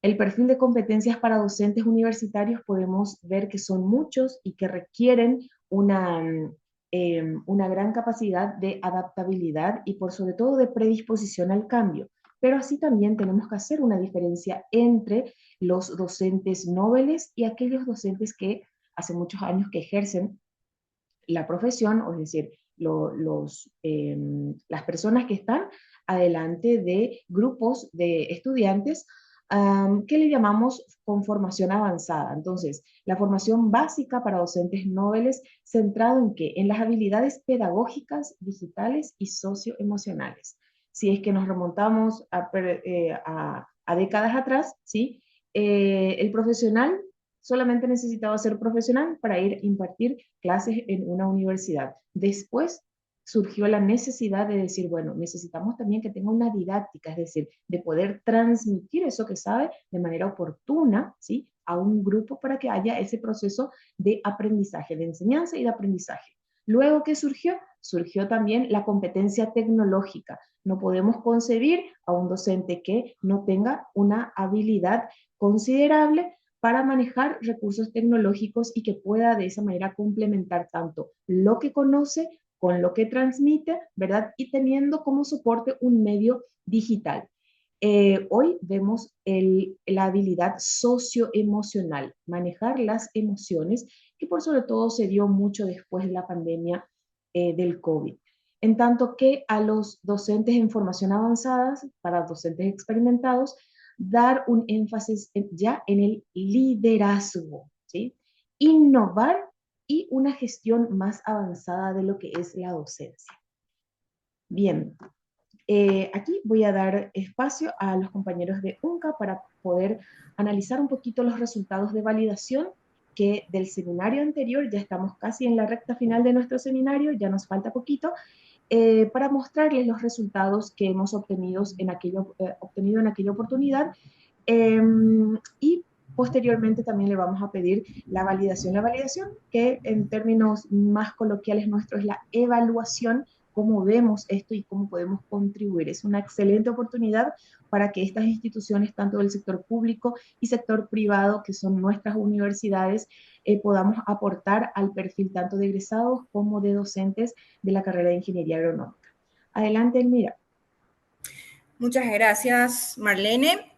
el perfil de competencias para docentes universitarios podemos ver que son muchos y que requieren una gran capacidad de adaptabilidad y por sobre todo de predisposición al cambio. Pero así también tenemos que hacer una diferencia entre los docentes nobles y aquellos docentes que hace muchos años que ejercen la profesión, o es decir, las personas que están adelante de grupos de estudiantes que le llamamos con formación avanzada. Entonces, la formación básica para docentes nobles centrado en qué? En las habilidades pedagógicas, digitales y socioemocionales. Si es que nos remontamos a décadas atrás, ¿sí? El profesional solamente necesitaba ser profesional para ir a impartir clases en una universidad. Después surgió la necesidad de decir, bueno, necesitamos también que tenga una didáctica, es decir, de poder transmitir eso que sabe de manera oportuna, ¿sí? A un grupo para que haya ese proceso de aprendizaje, de enseñanza y de aprendizaje. Luego, ¿qué surgió? Surgió también la competencia tecnológica. No podemos concebir a un docente que no tenga una habilidad considerable para manejar recursos tecnológicos y que pueda de esa manera complementar tanto lo que conoce con lo que transmite, ¿verdad? Y teniendo como soporte un medio digital. Hoy vemos la habilidad socioemocional, manejar las emociones, que por sobre todo se dio mucho después de la pandemia del COVID. En tanto que a los docentes en formación avanzada, para docentes experimentados, dar un énfasis ya en el liderazgo, ¿sí? Innovar y una gestión más avanzada de lo que es la docencia. Bien, aquí voy a dar espacio a los compañeros de UNCA para poder analizar un poquito los resultados de validación que del seminario anterior, ya estamos casi en la recta final de nuestro seminario, ya nos falta poquito, para mostrarles los resultados que hemos obtenido en aquella oportunidad y posteriormente también le vamos a pedir la validación. La validación, que en términos más coloquiales nuestros es la evaluación, cómo vemos esto y cómo podemos contribuir. Es una excelente oportunidad para que estas instituciones, tanto del sector público y sector privado, que son nuestras universidades, podamos aportar al perfil tanto de egresados como de docentes de la carrera de Ingeniería Agronómica. Adelante, Elmira. Muchas gracias, Marlene.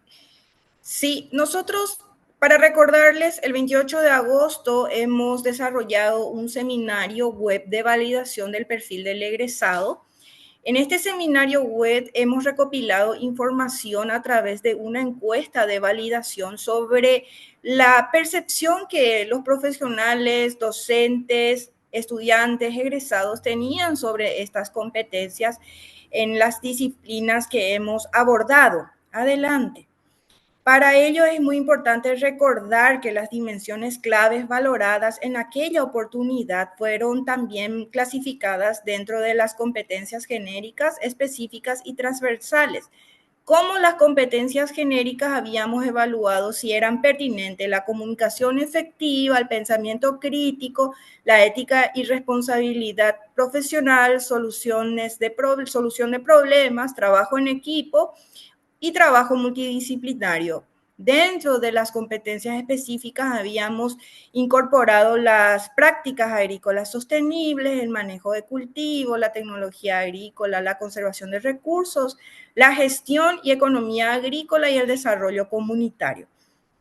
Sí, nosotros, para recordarles, el 28 de agosto hemos desarrollado un seminario web de validación del perfil del egresado. En este seminario web hemos recopilado información a través de una encuesta de validación sobre la percepción que los profesionales, docentes, estudiantes, egresados tenían sobre estas competencias en las disciplinas que hemos abordado. Adelante. Para ello es muy importante recordar que las dimensiones claves valoradas en aquella oportunidad fueron también clasificadas dentro de las competencias genéricas, específicas y transversales. Como las competencias genéricas habíamos evaluado si eran pertinentes la comunicación efectiva, el pensamiento crítico, la ética y responsabilidad profesional, solución de problemas, trabajo en equipo y trabajo multidisciplinario. Dentro de las competencias específicas habíamos incorporado las prácticas agrícolas sostenibles, el manejo de cultivo, la tecnología agrícola, la conservación de recursos, la gestión y economía agrícola y el desarrollo comunitario.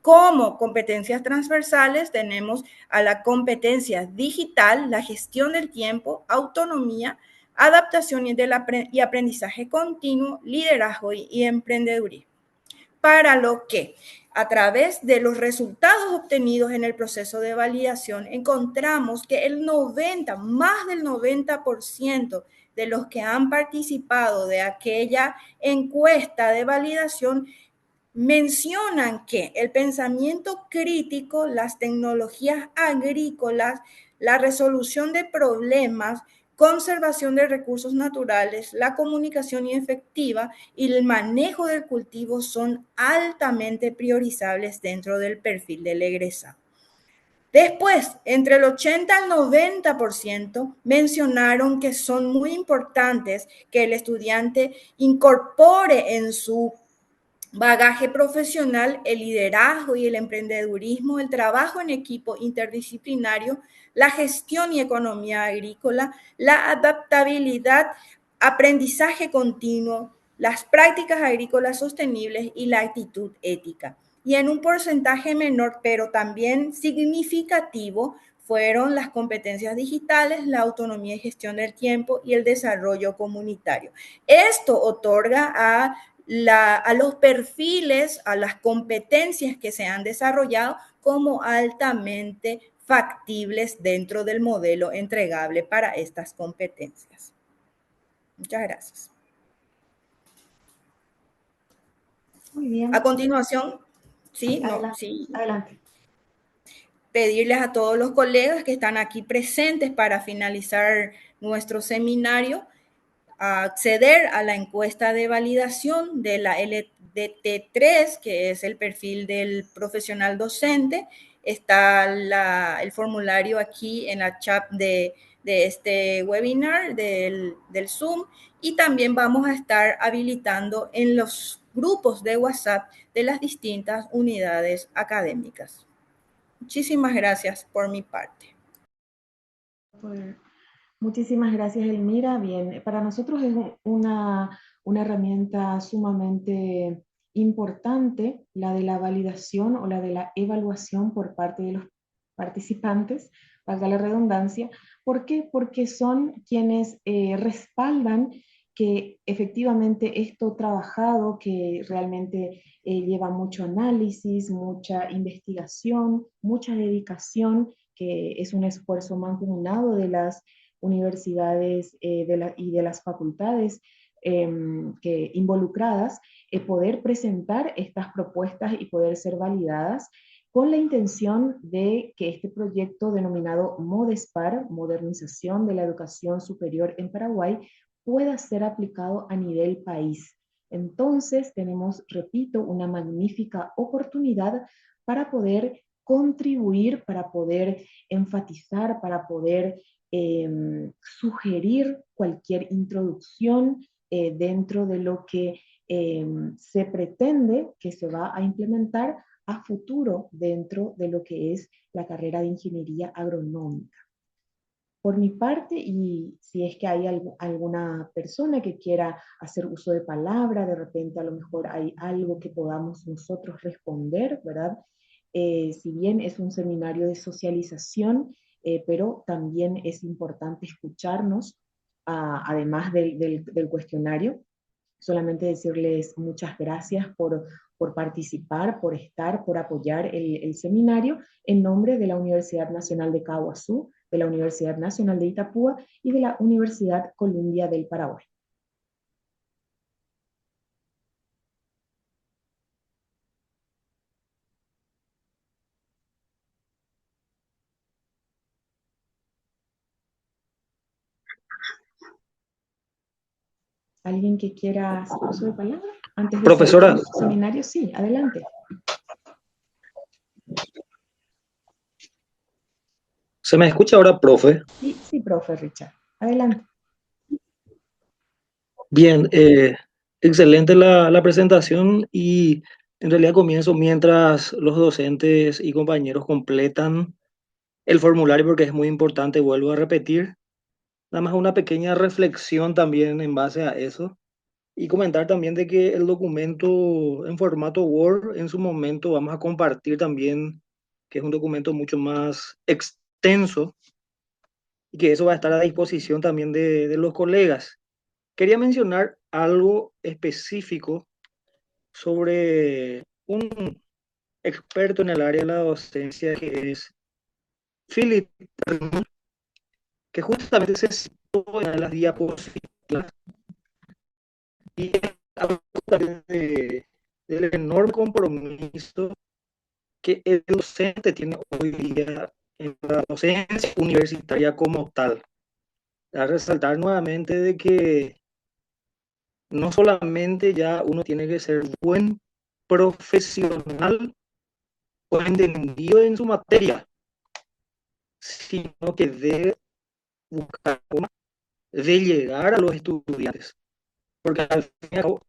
Como competencias transversales tenemos a la competencia digital, la gestión del tiempo, autonomía, adaptación y aprendizaje continuo, liderazgo y emprendedurismo. Para lo que, a través de los resultados obtenidos en el proceso de validación, encontramos que más del 90% de los que han participado de aquella encuesta de validación mencionan que el pensamiento crítico, las tecnologías agrícolas, la resolución de problemas, conservación de recursos naturales, la comunicación efectiva y el manejo del cultivo son altamente priorizables dentro del perfil del egresado. Después, entre el 80 al 90% mencionaron que son muy importantes que el estudiante incorpore en su bagaje profesional, el liderazgo y el emprendedurismo, el trabajo en equipo interdisciplinario, la gestión y economía agrícola, la adaptabilidad, aprendizaje continuo, las prácticas agrícolas sostenibles y la actitud ética. Y en un porcentaje menor, pero también significativo, fueron las competencias digitales, la autonomía y gestión del tiempo y el desarrollo comunitario. Esto otorga a los perfiles, a las competencias que se han desarrollado como altamente factibles dentro del modelo entregable para estas competencias. Muchas gracias. Muy bien. A continuación, Adelante. sí, Adelante. pedirles a todos los colegas que están aquí presentes para finalizar nuestro seminario a acceder a la encuesta de validación de la LDT3, que es el perfil del profesional docente. Está el formulario aquí en la chat de este webinar del Zoom, y también vamos a estar habilitando en los grupos de WhatsApp de las distintas unidades académicas. Muchísimas gracias por mi parte. Muchísimas gracias, Elmira. Bien, para nosotros es una herramienta sumamente importante, la de la validación o la de la evaluación por parte de los participantes, valga la redundancia. ¿Por qué? Porque son quienes respaldan que efectivamente esto trabajado, que realmente lleva mucho análisis, mucha investigación, mucha dedicación, que es un esfuerzo mancomunado de las universidades y de las facultades involucradas, poder presentar estas propuestas y poder ser validadas con la intención de que este proyecto denominado MODESPAR, Modernización de la Educación Superior en Paraguay, pueda ser aplicado a nivel país. Entonces tenemos, repito, una magnífica oportunidad para poder contribuir, para poder enfatizar, para poder sugerir cualquier introducción dentro de lo que se pretende que se va a implementar a futuro dentro de lo que es la carrera de ingeniería agronómica. Por mi parte, y si es que hay alguna persona que quiera hacer uso de palabra, de repente a lo mejor hay algo que podamos nosotros responder, ¿verdad? Si bien es un seminario de socialización, pero también es importante escucharnos, además del cuestionario. Solamente decirles muchas gracias por participar, por estar, por apoyar el seminario en nombre de la Universidad Nacional de Caguazú, de la Universidad Nacional de Itapúa y de la Universidad Columbia del Paraguay. ¿Alguien que quiera hacer uso de palabra? antes de seguir Profesora, con su seminario. Sí, adelante. ¿se me escucha ahora, profe? Sí, sí, profe Richard. Adelante. Bien, excelente la presentación y en realidad comienzo mientras los docentes y compañeros completan el formulario porque es muy importante, vuelvo a repetir. Nada más una pequeña reflexión también en base a eso y comentar también de que el documento en formato Word en su momento vamos a compartir también, que es un documento mucho más extenso y que eso va a estar a disposición también de los colegas. Quería mencionar algo específico sobre un experto en el área de la docencia que es Philip, que justamente se citó en las diapositivas y habla también del enorme compromiso que el docente tiene hoy día en la docencia universitaria como tal. A resaltar nuevamente de que no solamente ya uno tiene que ser buen profesional o entendido en su materia, sino que debe buscar forma de llegar a los estudiantes, porque al fin y al cabo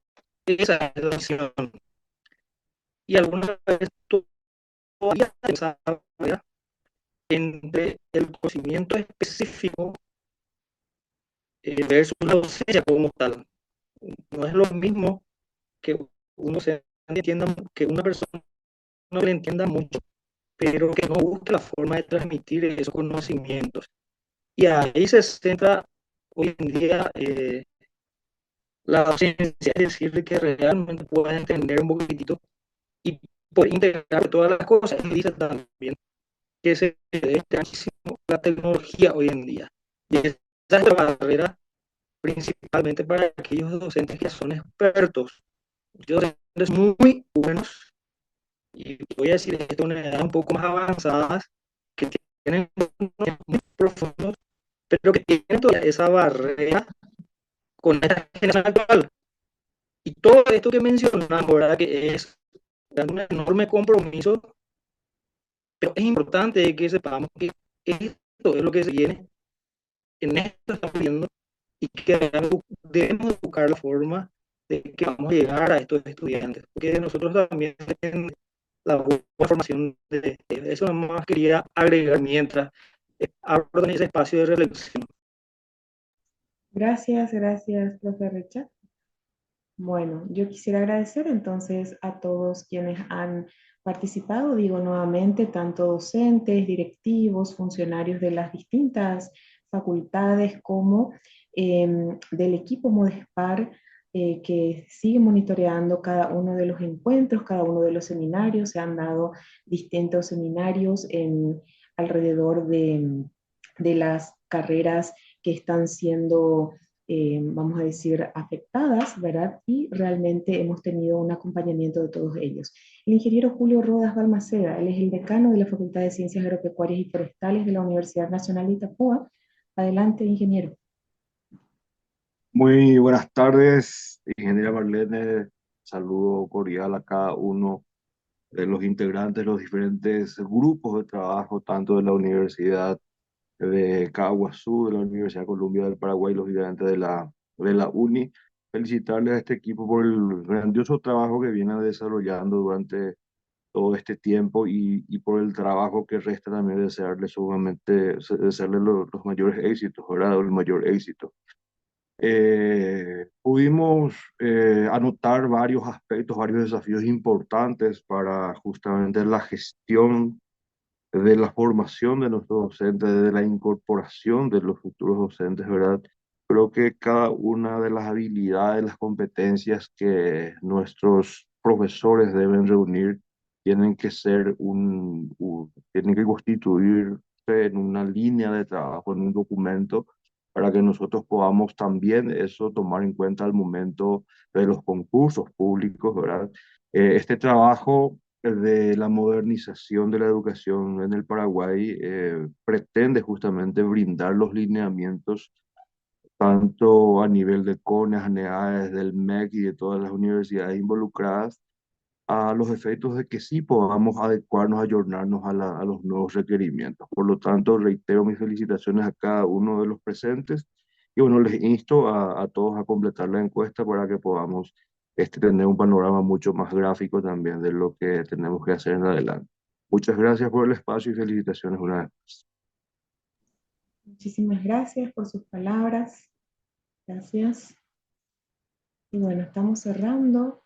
esa es la misión. Y alguna vez todavía esa barrera entre el conocimiento específico versus la docencia como tal. No es lo mismo que uno se entienda, que una persona no le entienda mucho, pero que no busque la forma de transmitir esos conocimientos. Y ahí se centra hoy en día la docencia, es decir, que realmente pueda entender un poquitito y poder integrar todas las cosas. Y dice también que se debe muchísimo la tecnología hoy en día. Y esa es la barrera principalmente para aquellos docentes que son expertos, docentes muy buenos, y voy a decir esto a una edad un poco más avanzadas, que tienen muy profundos, pero que tienen todavía esa barrera con esta generación actual. Y todo esto que mencionamos, ¿verdad? Que es un enorme compromiso, pero es importante que sepamos que esto es lo que se viene, en esto estamos viendo, y que debemos buscar la forma de que vamos a llegar a estos estudiantes, porque de nosotros también depende la buena formación de eso. Nomás quería agregar mientras abro ese espacio de reflexión. Gracias, gracias, profe Richard. Bueno, yo quisiera agradecer entonces a todos quienes han participado, digo nuevamente, tanto docentes, directivos, funcionarios de las distintas facultades como del equipo Modespar, que sigue monitoreando cada uno de los encuentros, cada uno de los seminarios. Se han dado distintos seminarios alrededor de las carreras que están siendo vamos a decir, afectadas, ¿verdad? Y realmente hemos tenido un acompañamiento de todos ellos. El ingeniero Julio Rodas Balmaceda, él es el decano de la Facultad de Ciencias Agropecuarias y Forestales de la Universidad Nacional de Itapúa. Adelante, ingeniero. Muy buenas tardes, ingeniera Marlene. Saludo cordial a cada uno de los integrantes de los diferentes grupos de trabajo, tanto de la Universidad de Caguazú, de la Universidad Columbia del Paraguay, los estudiantes de la UNI. Felicitarles a este equipo por el grandioso trabajo que vienen desarrollando durante todo este tiempo y por el trabajo que resta también desearles sumamente, desearles los mayores éxitos, ¿verdad? El mayor éxito. Pudimos anotar varios aspectos, varios desafíos importantes para justamente la gestión de la formación de nuestros docentes, de la incorporación de los futuros docentes, ¿verdad? Creo que cada una de las habilidades, las competencias que nuestros profesores deben reunir tienen que ser tienen que constituirse en una línea de trabajo, en un documento, para que nosotros podamos también eso tomar en cuenta al momento de los concursos públicos, ¿verdad? Este trabajo de la modernización de la educación en el Paraguay pretende justamente brindar los lineamientos tanto a nivel de CONES, ANEADES, del MEC y de todas las universidades involucradas, a los efectos de que sí podamos adecuarnos, ayornarnos a los nuevos requerimientos. Por lo tanto, reitero mis felicitaciones a cada uno de los presentes y bueno, les insto a todos a completar la encuesta para que podamos tener un panorama mucho más gráfico también de lo que tenemos que hacer en adelante. Muchas gracias por el espacio y felicitaciones una vez más. Muchísimas gracias por sus palabras. Gracias. Y bueno, estamos cerrando.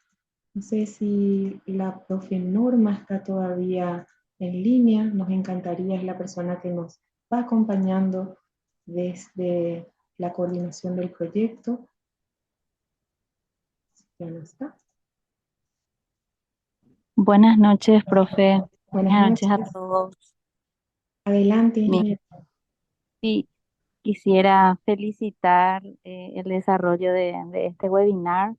No sé si la profe Norma está todavía en línea. Nos encantaría, es la persona que nos va acompañando desde la coordinación del proyecto. Ya no está. Buenas noches, profe. Buenas Buenas noches a noches. todos. Adelante, Mi- ingeniero. sí, quisiera felicitar el desarrollo de este webinar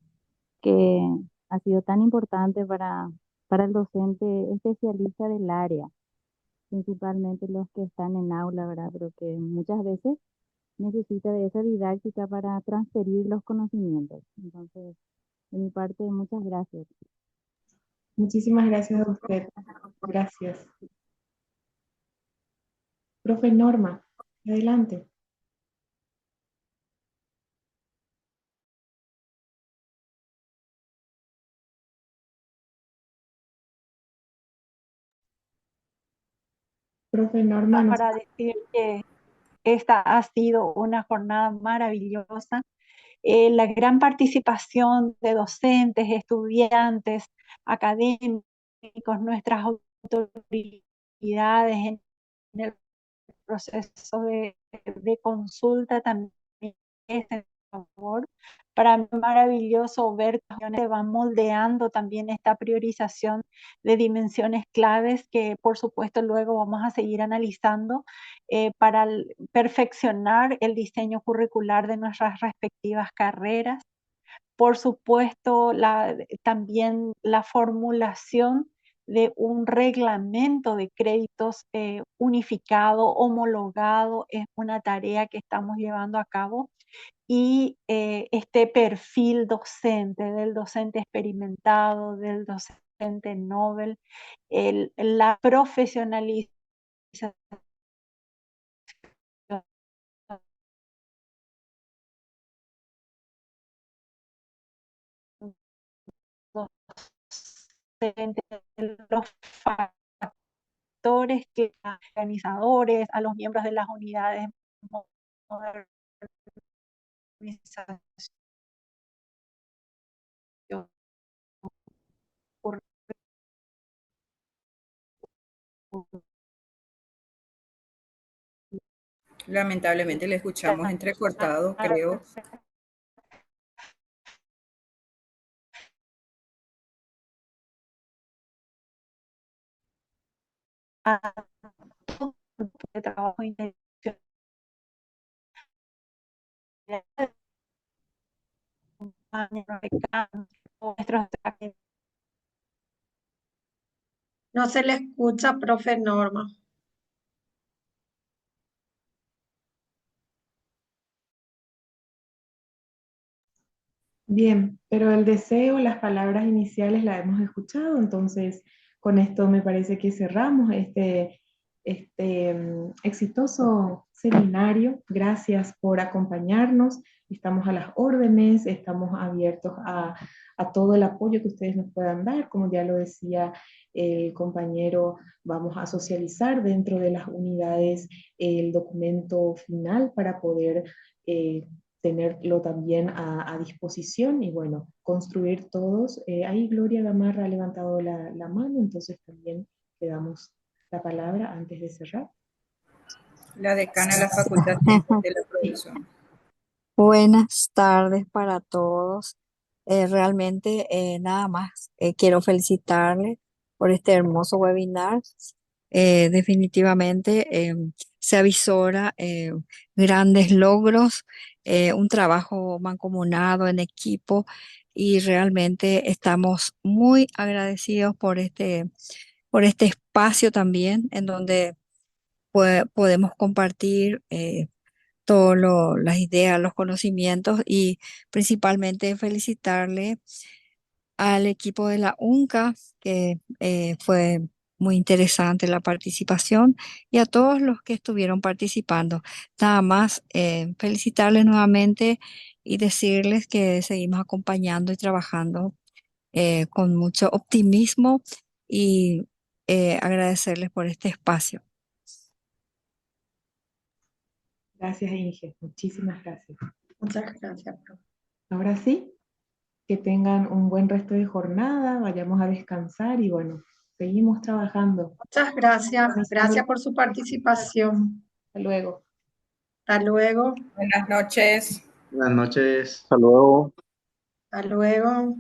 que ha sido tan importante para el docente especialista del área, principalmente los que están en aula, ¿verdad? Pero que muchas veces necesita de esa didáctica para transferir los conocimientos. Entonces, de mi parte, muchas gracias. Muchísimas gracias a usted. Gracias. Profe Norma, adelante. Profe Norma, nos... Para decir que esta ha sido una jornada maravillosa. La gran participación de docentes, estudiantes, académicos, nuestras autoridades en el proceso de consulta también es en favor. Para mí es maravilloso ver que se va moldeando también esta priorización de dimensiones claves que por supuesto luego vamos a seguir analizando para perfeccionar el diseño curricular de nuestras respectivas carreras. Por supuesto, también la formulación de un reglamento de créditos unificado, homologado, es una tarea que estamos llevando a cabo. Y este perfil docente, del docente experimentado, del docente Nobel, la profesionalización docente, los factores que a organizadores, a los miembros de las unidades modernización Lamentablemente le escuchamos entrecortado, creo. de trabajo intencional. No se le escucha, profe Norma. Bien, pero el deseo, las palabras iniciales las hemos escuchado, entonces con esto me parece que cerramos este exitoso seminario. Gracias por acompañarnos, estamos a las órdenes, estamos abiertos a todo el apoyo que ustedes nos puedan dar. Como ya lo decía el compañero, vamos a socializar dentro de las unidades el documento final para poder tenerlo también a disposición y bueno, construir todos. Ahí Gloria Gamarra ha levantado la mano, entonces también le damos la palabra antes de cerrar. La decana de la Facultad de Ciencias de la Producción. Buenas tardes para todos. Realmente nada más quiero felicitarles por este hermoso webinar. Definitivamente se avisora grandes logros, un trabajo mancomunado en equipo y realmente estamos muy agradecidos por este espacio también en donde podemos compartir todas las ideas, los conocimientos y principalmente felicitarle al equipo de la UNCA, que fue muy interesante la participación, y a todos los que estuvieron participando. Nada más felicitarles nuevamente y decirles que seguimos acompañando y trabajando con mucho optimismo y agradecerles por este espacio. Gracias, Inge. Muchísimas gracias. Muchas gracias, profe. Ahora sí, que tengan un buen resto de jornada, vayamos a descansar y bueno, seguimos trabajando. Muchas gracias. Gracias por su participación. Hasta luego. Hasta luego. Buenas noches. Buenas noches. Hasta luego. Hasta luego.